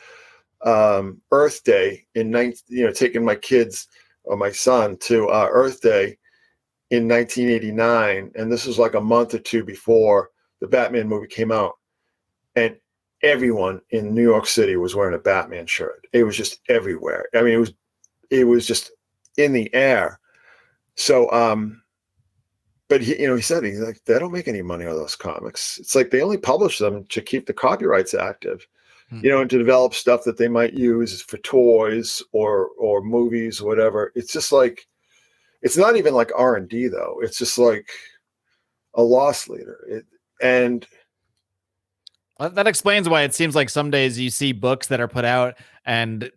Earth Day taking my kids or my son to Earth Day in 1989, and this was like a month or two before the Batman movie came out, and everyone in New York City was wearing a Batman shirt. It was just everywhere. It was just in the air. So but he said, he's like, they don't make any money on those comics. It's like they only publish them to keep the copyrights active. And to develop stuff that they might use for toys or movies or whatever. It's just like, it's not even like R&D though. It's just like a loss leader. And that explains why it seems like some days you see books that are put out and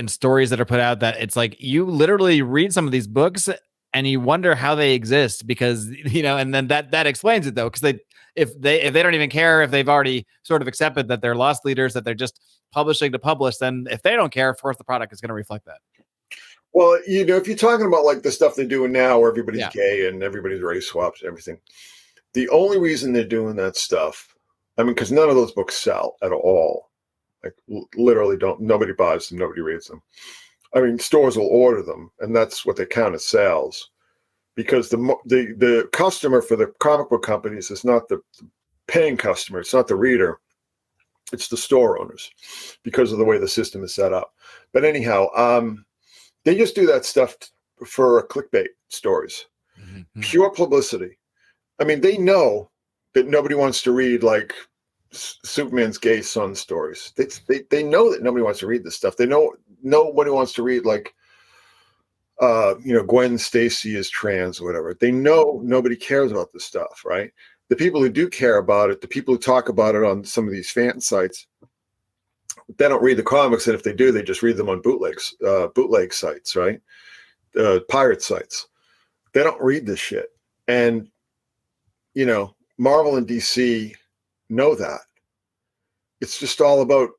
stories that are put out that it's like you literally read some of these books and you wonder how they exist because, and then that explains it though. Because if they don't even care, if they've already sort of accepted that they're lost leaders, that they're just publishing to publish, then if they don't care, of course the product is going to reflect that. Well, if you're talking about like the stuff they're doing now where everybody's gay and everybody's race swaps and everything, the only reason they're doing that stuff, because none of those books sell at all. Like literally nobody buys them, nobody reads them. Stores will order them, and that's what they count as sales. Because the customer for the comic book companies is not the paying customer. It's not the reader. It's the store owners because of the way the system is set up. But anyhow, they just do that stuff for clickbait stories, pure publicity. They know that nobody wants to read like Superman's gay son stories. They know that nobody wants to read this stuff. They know nobody wants to read like Gwen Stacy is trans or whatever. They know nobody cares about this stuff, right? The people who do care about it, the people who talk about it on some of these fan sites, they don't read the comics, and if they do, they just read them on bootleg sites, right? Pirate sites. They don't read this shit. And, Marvel and DC know that. It's just all about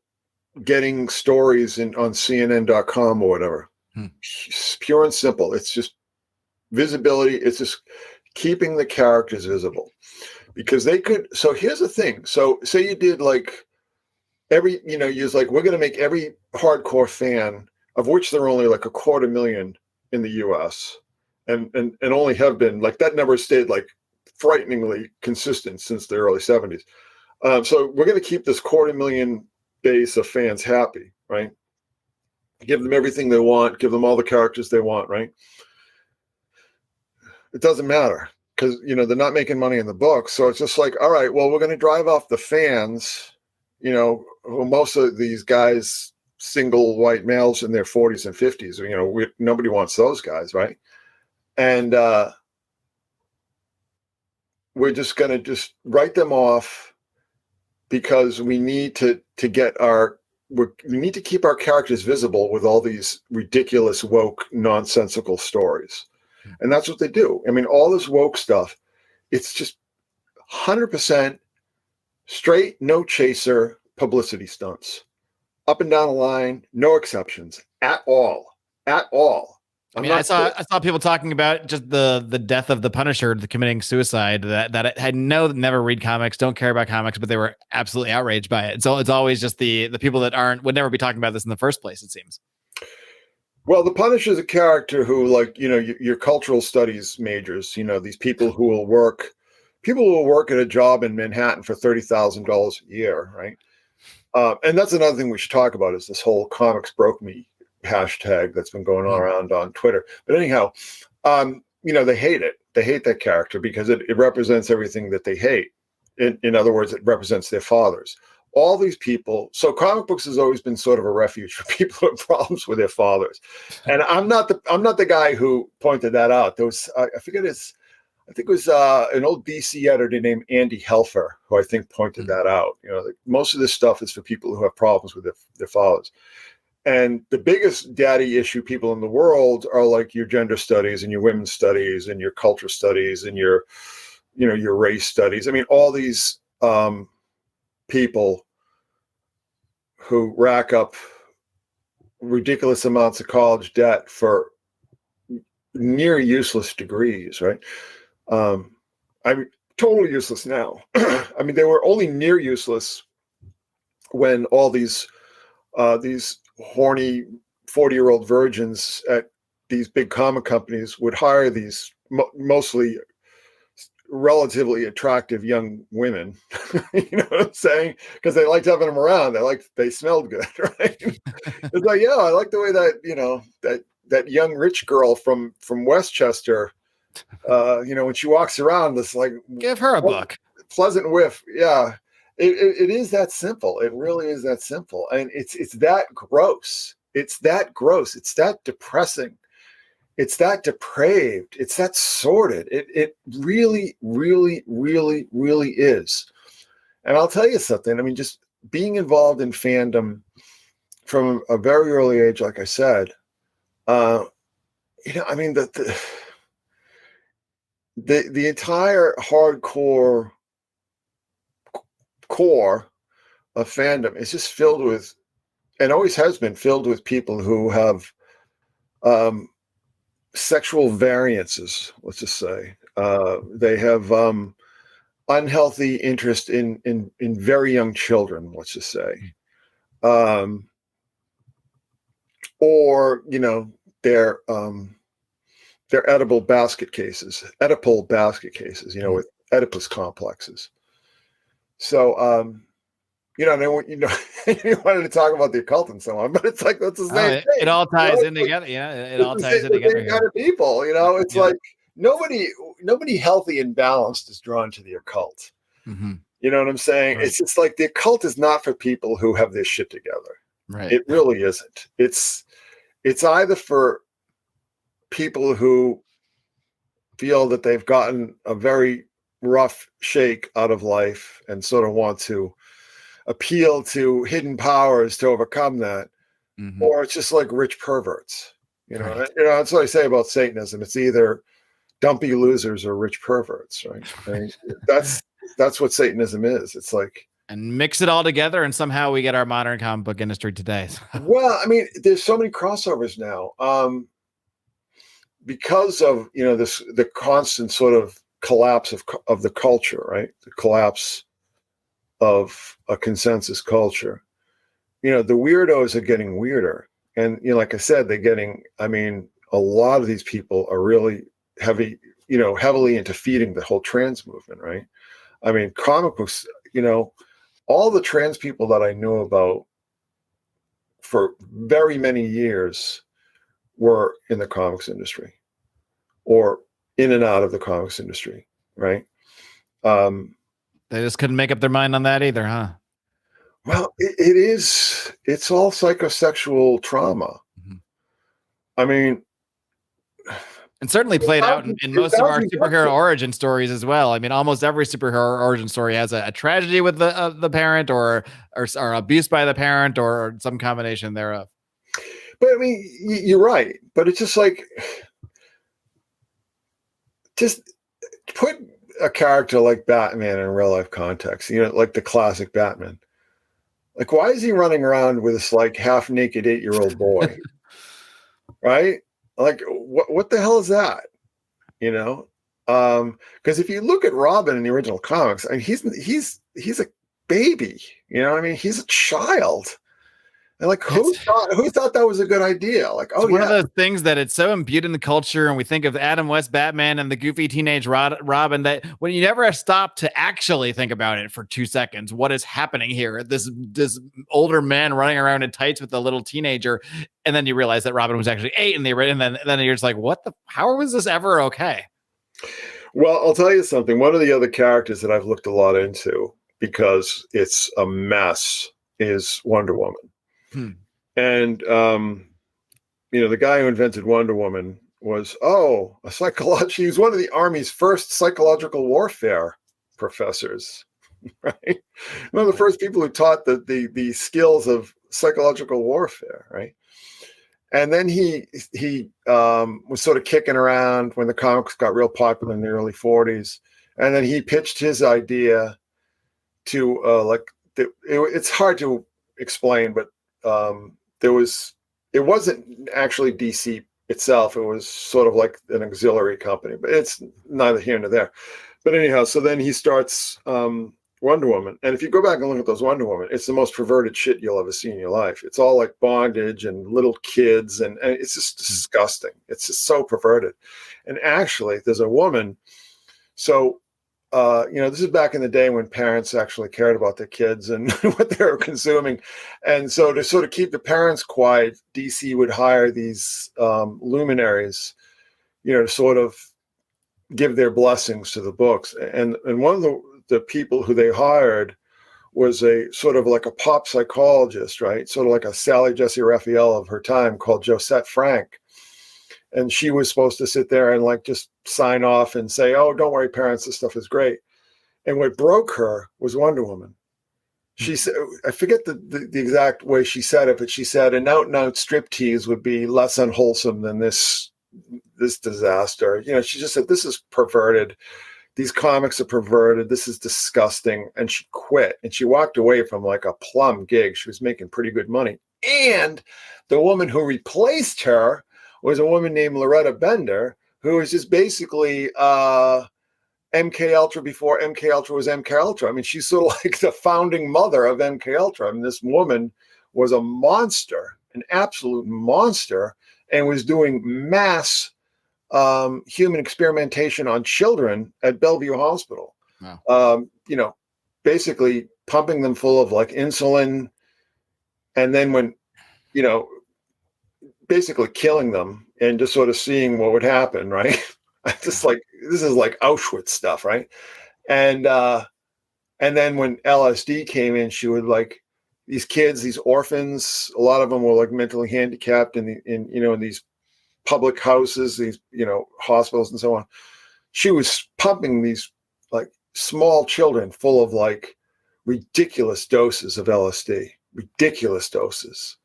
getting stories on CNN.com or whatever. It's pure and simple. It's just visibility. It's just keeping the characters visible, because they could. So here's the thing. So say you did like you're like, we're going to make every hardcore fan, of which there are only like 250,000 in the US and only have been like, that number stayed like frighteningly consistent since the early 70s. So we're going to keep this 250,000 base of fans happy, right? Give them everything they want, give them all the characters they want, right? It doesn't matter because, they're not making money in the book. So it's just like, all right, well, we're going to drive off the fans, who most of these guys, single white males in their 40s and 50s, nobody wants those guys, right? And we're just going to just write them off because we need to get we need to keep our characters visible with all these ridiculous, woke, nonsensical stories. And that's what they do. All this woke stuff it's just 100% straight, no chaser publicity stunts. Up and down the line, no exceptions at all. At all. I saw people talking about just the death of the Punisher, the committing suicide. That I know never read comics, don't care about comics, but they were absolutely outraged by it. So it's always just the people that would never be talking about this in the first place. It seems. Well, the Punisher is a character who, like, your cultural studies majors, these people who will work at a job in Manhattan for $30,000 a year, right? And that's another thing we should talk about is this whole comics broke me hashtag that's been going on around on Twitter. But anyhow, they hate it. They hate that character because it represents everything that they hate. In other words, it represents their fathers. All these people. So comic books has always been sort of a refuge for people who have problems with their fathers. And I'm not the guy who pointed that out. There was, I think it was an old DC editor named Andy Helfer, who I think pointed that out. Most of this stuff is for people who have problems with their fathers. And the biggest daddy issue people in the world are like your gender studies and your women's studies and your culture studies and your race studies. I mean, all these people who rack up ridiculous amounts of college debt for near useless degrees, right? I'm totally useless now. I mean, they were only near useless when all these horny 40-year-old virgins at these big comic companies would hire these mostly relatively attractive young women. You know what I'm saying? Because they liked having them around. They smelled good, right? It's like, yeah, I like the way that that young rich girl from Westchester, when she walks around, this like give her a book. Pleasant whiff. Yeah. It is that simple. It really is that simple. And it's that gross. It's that gross. It's that depressing. It's that depraved. It's that sordid. It really, really, really, really is. And I'll tell you something. I mean, just being involved in fandom from a very early age, like I said, I mean, the entire hardcore core of fandom is just filled with, and always has been filled with, people who have sexual variances, let's just say. They have unhealthy interest in very young children, let's just say. Or, they're Oedipal basket cases, with Oedipus complexes. So, you wanted to talk about the occult and so on, but it's like, that's the same thing. It all ties in together. Yeah, it all ties in together. Kind of people, it's like nobody healthy and balanced is drawn to the occult. Mm-hmm. You know what I'm saying? Right. It's just like the occult is not for people who have this shit together. Right. It really isn't. It's either for people who feel that they've gotten a very rough shake out of life and sort of want to appeal to hidden powers to overcome that, or it's just like rich perverts. Right. That's what I say about Satanism. It's either dumpy losers or rich perverts, right? I mean, that's what Satanism is. It's like, and mix it all together, and somehow we get our modern comic book industry today. Well, I mean, there's so many crossovers now, because of the constant sort of collapse of the culture, right? The collapse of a consensus culture. The weirdos are getting weirder, and like I said, a lot of these people are really heavily into feeding the whole trans movement, right? I mean, comic books, all the trans people that I knew about for very many years were in the comics industry or in and out of the comics industry, right? They just couldn't make up their mind on that either, huh? Well, it's all psychosexual trauma. Mm-hmm. I mean, and certainly played out in most of our superhero origin stories as well. I mean, almost every superhero origin story has a tragedy with the parent or abuse by the parent or some combination thereof. But I mean, you're right. But it's just like, just put a character like Batman in a real life context, like the classic Batman. Like, why is he running around with this like half naked 8-year-old boy? Right? Like, what the hell is that? Because if you look at Robin in the original comics, I mean, he's a baby. He's a child. And like, who thought that was a good idea? Like, it's one of those things that it's so imbued in the culture, and we think of Adam West Batman and the goofy teenage Robin, that when you never stop to actually think about it for 2 seconds, what is happening here? This older man running around in tights with a little teenager, and then you realize that Robin was actually 8 in the original, and then you're just like, how was this ever okay? Well, I'll tell you something. One of the other characters that I've looked a lot into, because it's a mess, is Wonder Woman. And, the guy who invented Wonder Woman was, he was one of the Army's first psychological warfare professors, right? One of the first people who taught the skills of psychological warfare, right? And then he was sort of kicking around when the comics got real popular in the early 40s. And then he pitched his idea to, it's hard to explain, but it wasn't actually DC itself. It was sort of like an auxiliary company, but it's neither here nor there. But anyhow, so then he starts Wonder Woman. And if you go back and look at those Wonder Woman, it's the most perverted shit you'll ever see in your life. It's all like bondage and little kids, and it's just disgusting. It's just so perverted. And actually, there's a woman. So this is back in the day when parents actually cared about their kids and what they were consuming. And so to sort of keep the parents quiet, DC would hire these luminaries, to sort of give their blessings to the books. And one of the people who they hired was a sort of like a pop psychologist, right? Sort of like a Sally Jesse Raphael of her time, called Josette Frank. And she was supposed to sit there and like just sign off and say, "Oh, don't worry, parents, this stuff is great." And what broke her was Wonder Woman. She said, I forget the exact way she said it, but she said an out-and-out striptease would be less unwholesome than this disaster. She just said, this is perverted. These comics are perverted. This is disgusting. And she quit. And she walked away from like a plum gig. She was making pretty good money. And the woman who replaced her was a woman named Loretta Bender, who was just basically MK Ultra before MK Ultra was MK Ultra. I mean, she's sort of like the founding mother of MK Ultra. I mean, this woman was a monster, an absolute monster, and was doing mass human experimentation on children at Bellevue Hospital. Wow. Basically pumping them full of like insulin, and then when, basically killing them and just sort of seeing what would happen, right? Just like, this is like Auschwitz stuff, right? And then when LSD came in, she would like these kids, these orphans, a lot of them were like mentally handicapped in these public houses, these, hospitals and so on. She was pumping these like small children full of like ridiculous doses of LSD, ridiculous doses.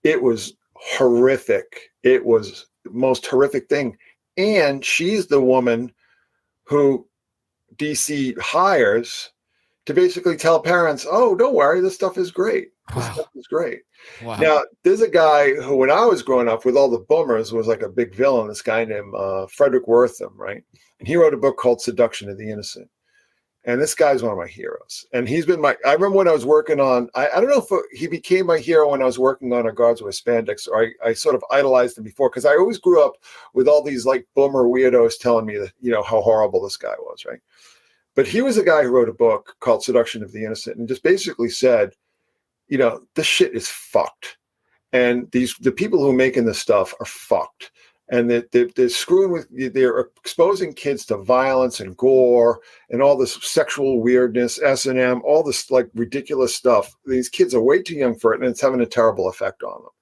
It was horrific. It was the most horrific thing. And she's the woman who DC hires to basically tell parents, "Oh, don't worry, this stuff is great. This stuff is great." Wow. Now, there's a guy who, when I was growing up with all the boomers, was like a big villain, this guy named Frederick Wortham, right? And he wrote a book called Seduction of the Innocent. And this guy's one of my heroes. And he's been I remember when I was working on, I don't know if he became my hero when I was working on A Guards with Spandex, or I sort of idolized him before, because I always grew up with all these like boomer weirdos telling me that, how horrible this guy was, right? But he was a guy who wrote a book called Seduction of the Innocent, and just basically said, this shit is fucked. And the people who are making this stuff are fucked. And they're screwing with, they're exposing kids to violence and gore and all this sexual weirdness, S&M, all this like ridiculous stuff. These kids are way too young for it, and it's having a terrible effect on them.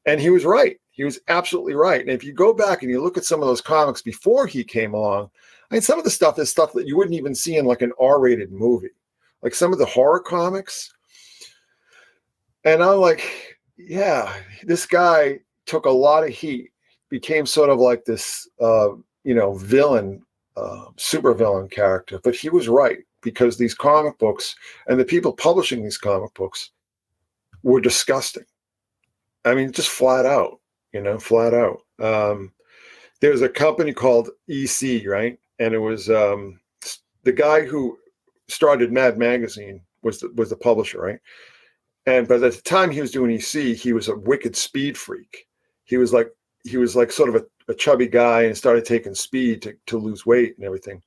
And he was right. He was absolutely right. And if you go back and you look at some of those comics before he came along, I mean, some of the stuff is stuff that you wouldn't even see in like an R-rated movie, like some of the horror comics. And I'm like, yeah, this guy took a lot of heat, became sort of like this, villain supervillain character, but he was right, because these comic books and the people publishing these comic books were disgusting. I mean, just flat out, flat out. There's a company called EC, right? And it was the guy who started Mad Magazine was the publisher, right? And but at the time he was doing EC, he was a wicked speed freak. He was like sort of a chubby guy, and started taking speed to lose weight and everything.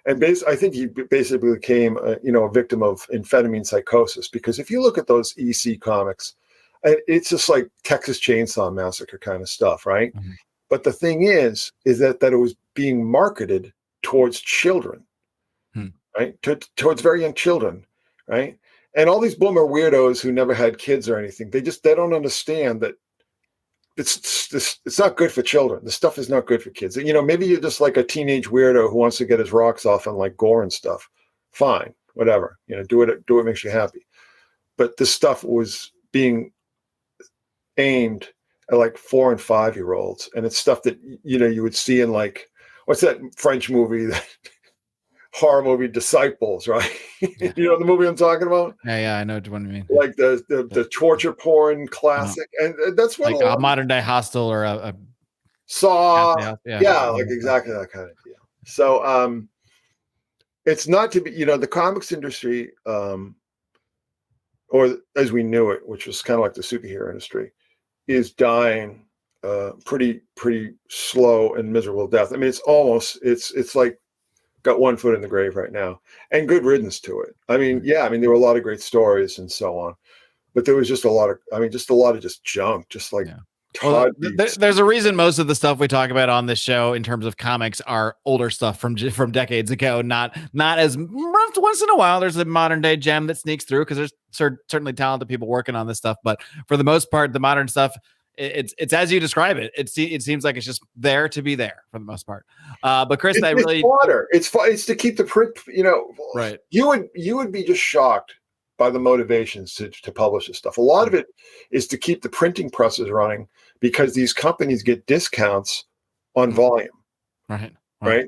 And I think he basically became a victim of amphetamine psychosis, because if you look at those EC comics, it's just like Texas Chainsaw Massacre kind of stuff, right? Mm-hmm. But the thing is that it was being marketed towards children, right? Towards very young children, right? And all these boomer weirdos who never had kids or anything, they don't understand that it's not good for children. The stuff is not good for kids. Maybe you're just like a teenage weirdo who wants to get his rocks off on like gore and stuff. Fine, whatever. Do what makes you happy. But this stuff was being aimed at like 4 and 5 year olds, and it's stuff that you would see in like, what's that French movie, that horror movie Disciples, right? Yeah. You know the movie I'm talking about? Yeah, I know what you mean. Like the torture porn classic, and that's what like a modern day Hostel or a Saw, like exactly that kind of deal. So it's not to be, the comics industry, or as we knew it, which was kind of like the superhero industry, is dying pretty slow and miserable death. I mean, it's like got one foot in the grave right now, and good riddance to it. I mean, there were a lot of great stories and so on, but there was just a lot of just junk, just like. Yeah. Well, there's a reason most of the stuff we talk about on this show in terms of comics are older stuff from decades ago. Not as once in a while there's a modern day gem that sneaks through, because there's certainly talented people working on this stuff. But for the most part, the modern stuff, it's as you describe it. It seems like it's just there to be there for the most part. But Chris, it's water. It's to keep the print. Right. You would be just shocked by the motivations to publish this stuff. A lot of it is to keep the printing presses running, because these companies get discounts on volume. Right.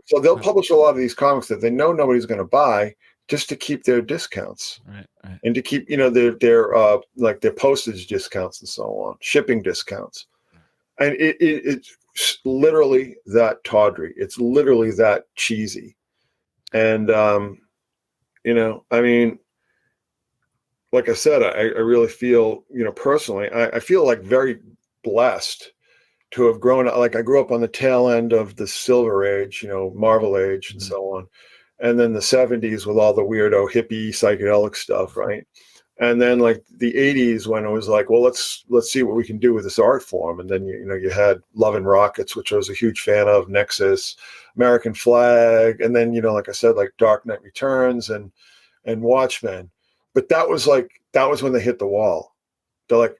So they'll publish a lot of these comics that they know nobody's going to buy, just to keep their discounts. Right. And to keep, their like their postage discounts and so on, shipping discounts. And it's literally that tawdry. It's literally that cheesy. And, I mean, like I said, I really feel, personally, I feel like very blessed to have grown up. Like I grew up on the tail end of the Silver Age, Marvel Age and so on. And then the 70s with all the weirdo hippie psychedelic stuff, right? And then like the 80s when it was like, well, let's see what we can do with this art form. And then you had Love and Rockets, which I was a huge fan of, Nexus, American Flag, and then like I said, like Dark Knight Returns and Watchmen. But that was when they hit the wall. There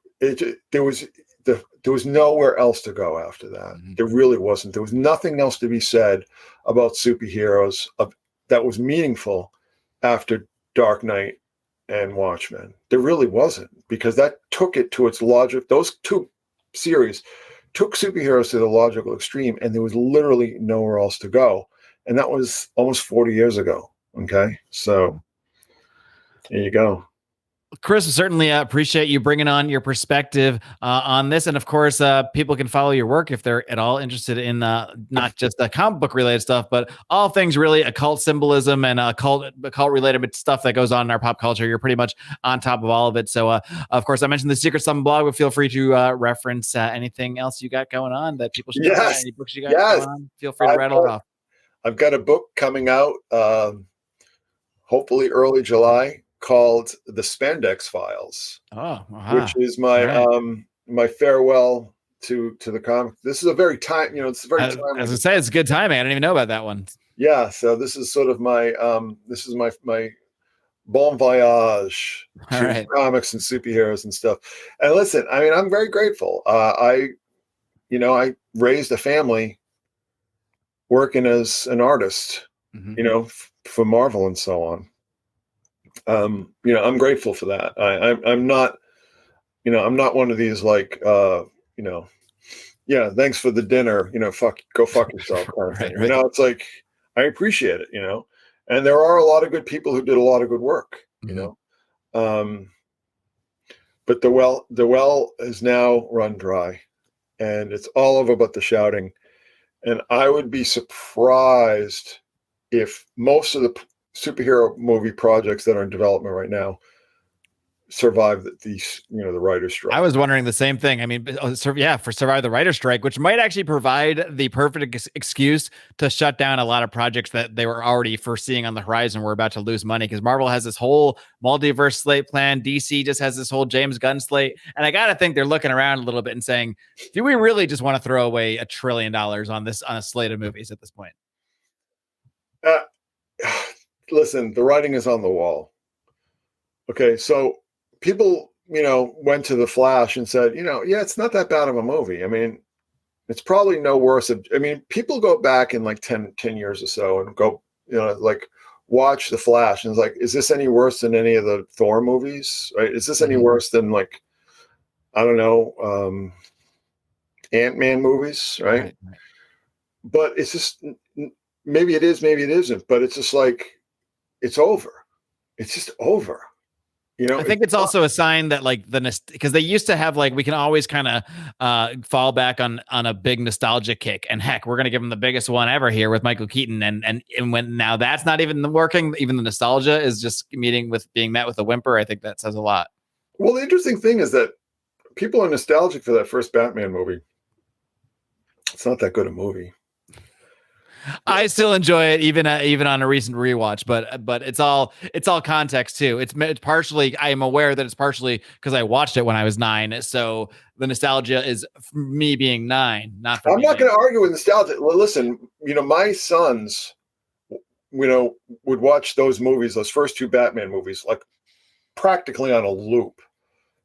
was nowhere else to go after that. Mm-hmm. There really wasn't. There was nothing else to be said about superheroes that was meaningful after Dark Knight and Watchmen. There really wasn't, because that took it to its logic. Those two series took superheroes to the logical extreme, and there was literally nowhere else to go. And that was almost 40 years ago. Okay. So there you go. Chris, certainly appreciate you bringing on your perspective on this. And of course, people can follow your work if they're at all interested in not just the comic book related stuff, but all things really occult symbolism and occult related stuff that goes on in our pop culture. You're pretty much on top of all of it. So, of course, I mentioned the Secret Summon blog, but feel free to reference anything else you got going on that people should know about. Any books you got going on, feel free to rattle it off. I've got a book coming out, hopefully early July, called The Spandex Files, which is my my farewell to the comic. This is a very it's a very timely. As I say, it's a good timing. I didn't even know about that one. Yeah, so this is sort of my my bon voyage to comics and superheroes and stuff. And listen, I mean, I'm very grateful. I raised a family working as an artist, for Marvel and so on. I'm grateful for that. I'm not one of these like, thanks for the dinner, go fuck yourself kind of thing. Right. It's like, I appreciate it, and there are a lot of good people who did a lot of good work, but the well is now run dry, and it's all over but the shouting. And I would be surprised if most of the superhero movie projects that are in development right now survive the writer's strike. I was wondering the same thing. I mean, for survive the writer's strike, which might actually provide the perfect excuse to shut down a lot of projects that they were already foreseeing on the horizon. We're about to lose money because Marvel has this whole multiverse slate plan. DC just has this whole James Gunn slate. And I got to think they're looking around a little bit and saying, do we really just want to throw away $1 trillion on a slate of movies at this point? Listen, the writing is on the wall. Okay, so people, went to The Flash and said, yeah, it's not that bad of a movie. I mean, it's probably no worse. People go back in like 10 years or so and go, watch The Flash. And it's like, is this any worse than any of the Thor movies? Right? Is this any worse than like, I don't know, Ant-Man movies? Right? But it's just, maybe it is, maybe it isn't. But it's just like, it's over. It's just over. I think it's also a sign that like because they used to have like we can always kind of fall back on a big nostalgia kick, and heck, we're gonna give them the biggest one ever here with Michael Keaton, and when now that's not even working, even the nostalgia is just being met with a whimper. I think that says a lot. Well, the interesting thing is that people are nostalgic for that first Batman movie. It's not that good a movie. I still enjoy it, even on a recent rewatch. But it's all context too. It's partially. I am aware that it's partially because I watched it when I was 9. So the nostalgia is me being 9, not. I'm not going to argue with nostalgia. Well, listen, my sons, would watch those movies, those first 2 Batman movies, like practically on a loop.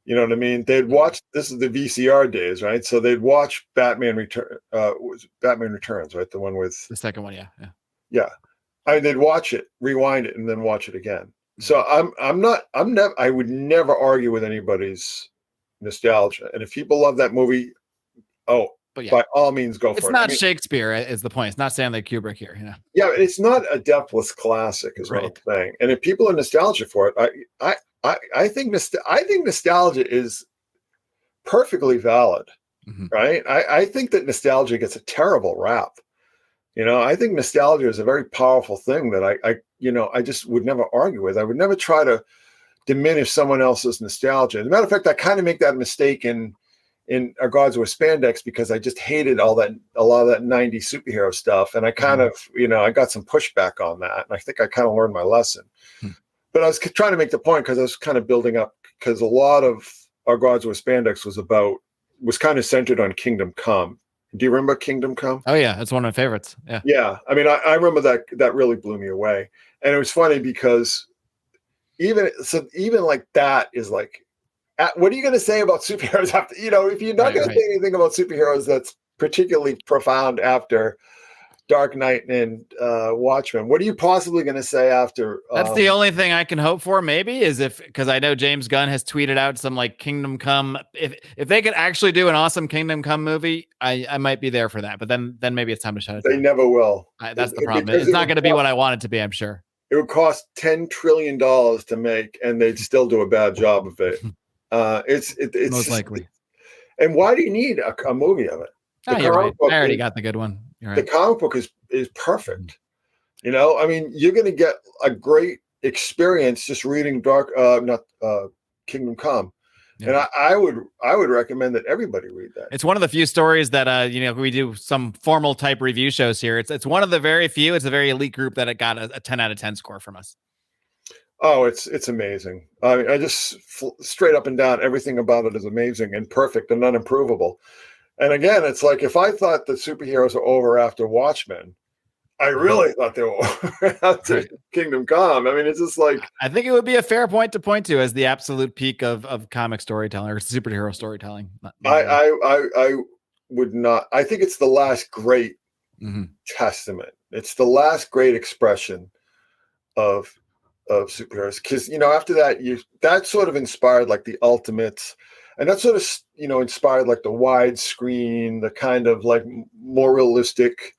You know what I mean? They'd watch. This is the VCR days, right? So they'd watch Batman Returns, right? The one with the second one, yeah. I mean, they'd watch it, rewind it, and then watch it again. So I would never argue with anybody's nostalgia. And if people love that movie, by all means, go for it. It's not Shakespeare, is the point. It's not Stanley Kubrick here. Yeah, it's not a depthless classic, is what I'm saying. And if people are nostalgic for it, I think nostalgia is perfectly valid, right? I think that nostalgia gets a terrible rap. I think nostalgia is a very powerful thing that I just would never argue with. I would never try to diminish someone else's nostalgia. As a matter of fact, I kind of make that mistake in Our Gods Wear Spandex because I just hated a lot of that 90s superhero stuff. And I kind of, I got some pushback on that. And I think I kind of learned my lesson. But I was trying to make the point because I was kind of building up, because a lot of Our Gods Wear Spandex was kind of centered on Kingdom Come. Do you remember Kingdom Come? Oh yeah, that's one of my favorites. Yeah. Yeah. I mean, I remember that really blew me away. And it was funny because even like that is like, what are you going to say about superheroes after, if you're not going to say anything about superheroes that's particularly profound after Dark Knight and Watchmen, what are you possibly going to say after? That's the only thing I can hope for, maybe, is because I know James Gunn has tweeted out some like Kingdom Come. If they could actually do an awesome Kingdom Come movie, I might be there for that. But then maybe it's time to shut it down. They never will. That's the problem. It's not going to be what I want it to be, I'm sure. It would cost $10 trillion to make, and they'd still do a bad job of it. It's most likely. And why do you need a movie of it? You're right. I already got the good one. Right. The comic book is perfect. I mean, you're going to get a great experience just reading Kingdom Come. Yeah. And I would recommend that everybody read that. It's one of the few stories that we do some formal type review shows here. It's one of the very few. It's a very elite group that it got a 10 out of 10 score from us. Oh, it's amazing. I mean, I just straight up and down, everything about it is amazing and perfect and unimprovable. And again, it's like, if I thought the superheroes were over after Watchmen, I really thought they were over after Kingdom Come. I mean, it's just like, I think it would be a fair point to point to as the absolute peak of comic storytelling or superhero storytelling. I would not. I think it's the last great testament. It's the last great expression of superheroes, because after that sort of inspired like the Ultimates, and that sort of inspired like the widescreen, the kind of like more realistic,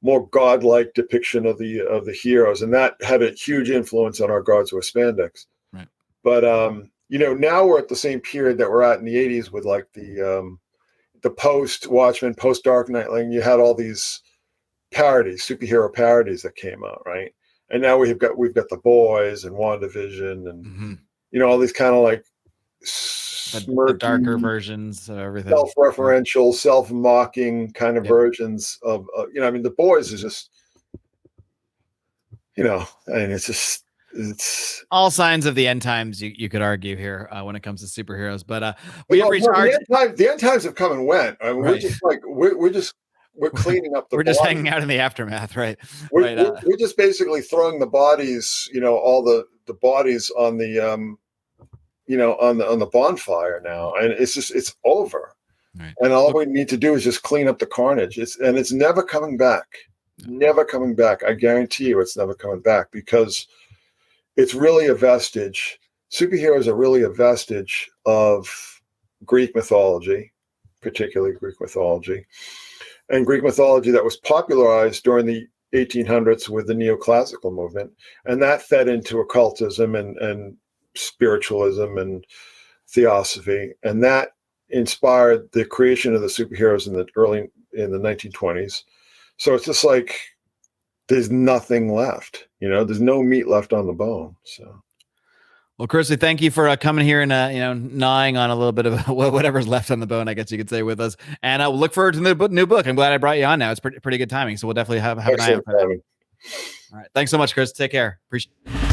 more godlike depiction of the heroes, and that had a huge influence on our guards with spandex. Right. But now we're at the same period that we're at in the 80s with like the post Watchmen, post Dark Knight. Like you had all these parodies, superhero parodies that came out, right? And now we've got The Boys and WandaVision and all these kind of like the darker versions of everything, self-referential, self-mocking kind of versions of The Boys is just it's all signs of the end times. You could argue here when it comes to superheroes, but the end times have come and went. I mean, right. we're cleaning up the. We're just hanging out in the aftermath, right? We're just basically throwing the bodies, all the bodies on the on the bonfire now, and it's over. Right. And all we need to do is just clean up the carnage. It's never coming back. Never coming back. I guarantee you, it's never coming back because it's really a vestige. Superheroes are really a vestige of Greek mythology, particularly Greek mythology. And Greek mythology that was popularized during the 1800s with the neoclassical movement. And that fed into occultism and spiritualism and theosophy. And that inspired the creation of the superheroes in the 1920s. So it's just like there's nothing left. There's no meat left on the bone. So. Well, Chris, we thank you for coming here and gnawing on a little bit of whatever's left on the bone, I guess you could say, with us. And I will look forward to the new book. I'm glad I brought you on now. It's pretty good timing. So we'll definitely have an eye out for that. All right. Thanks so much, Chris. Take care. Appreciate it.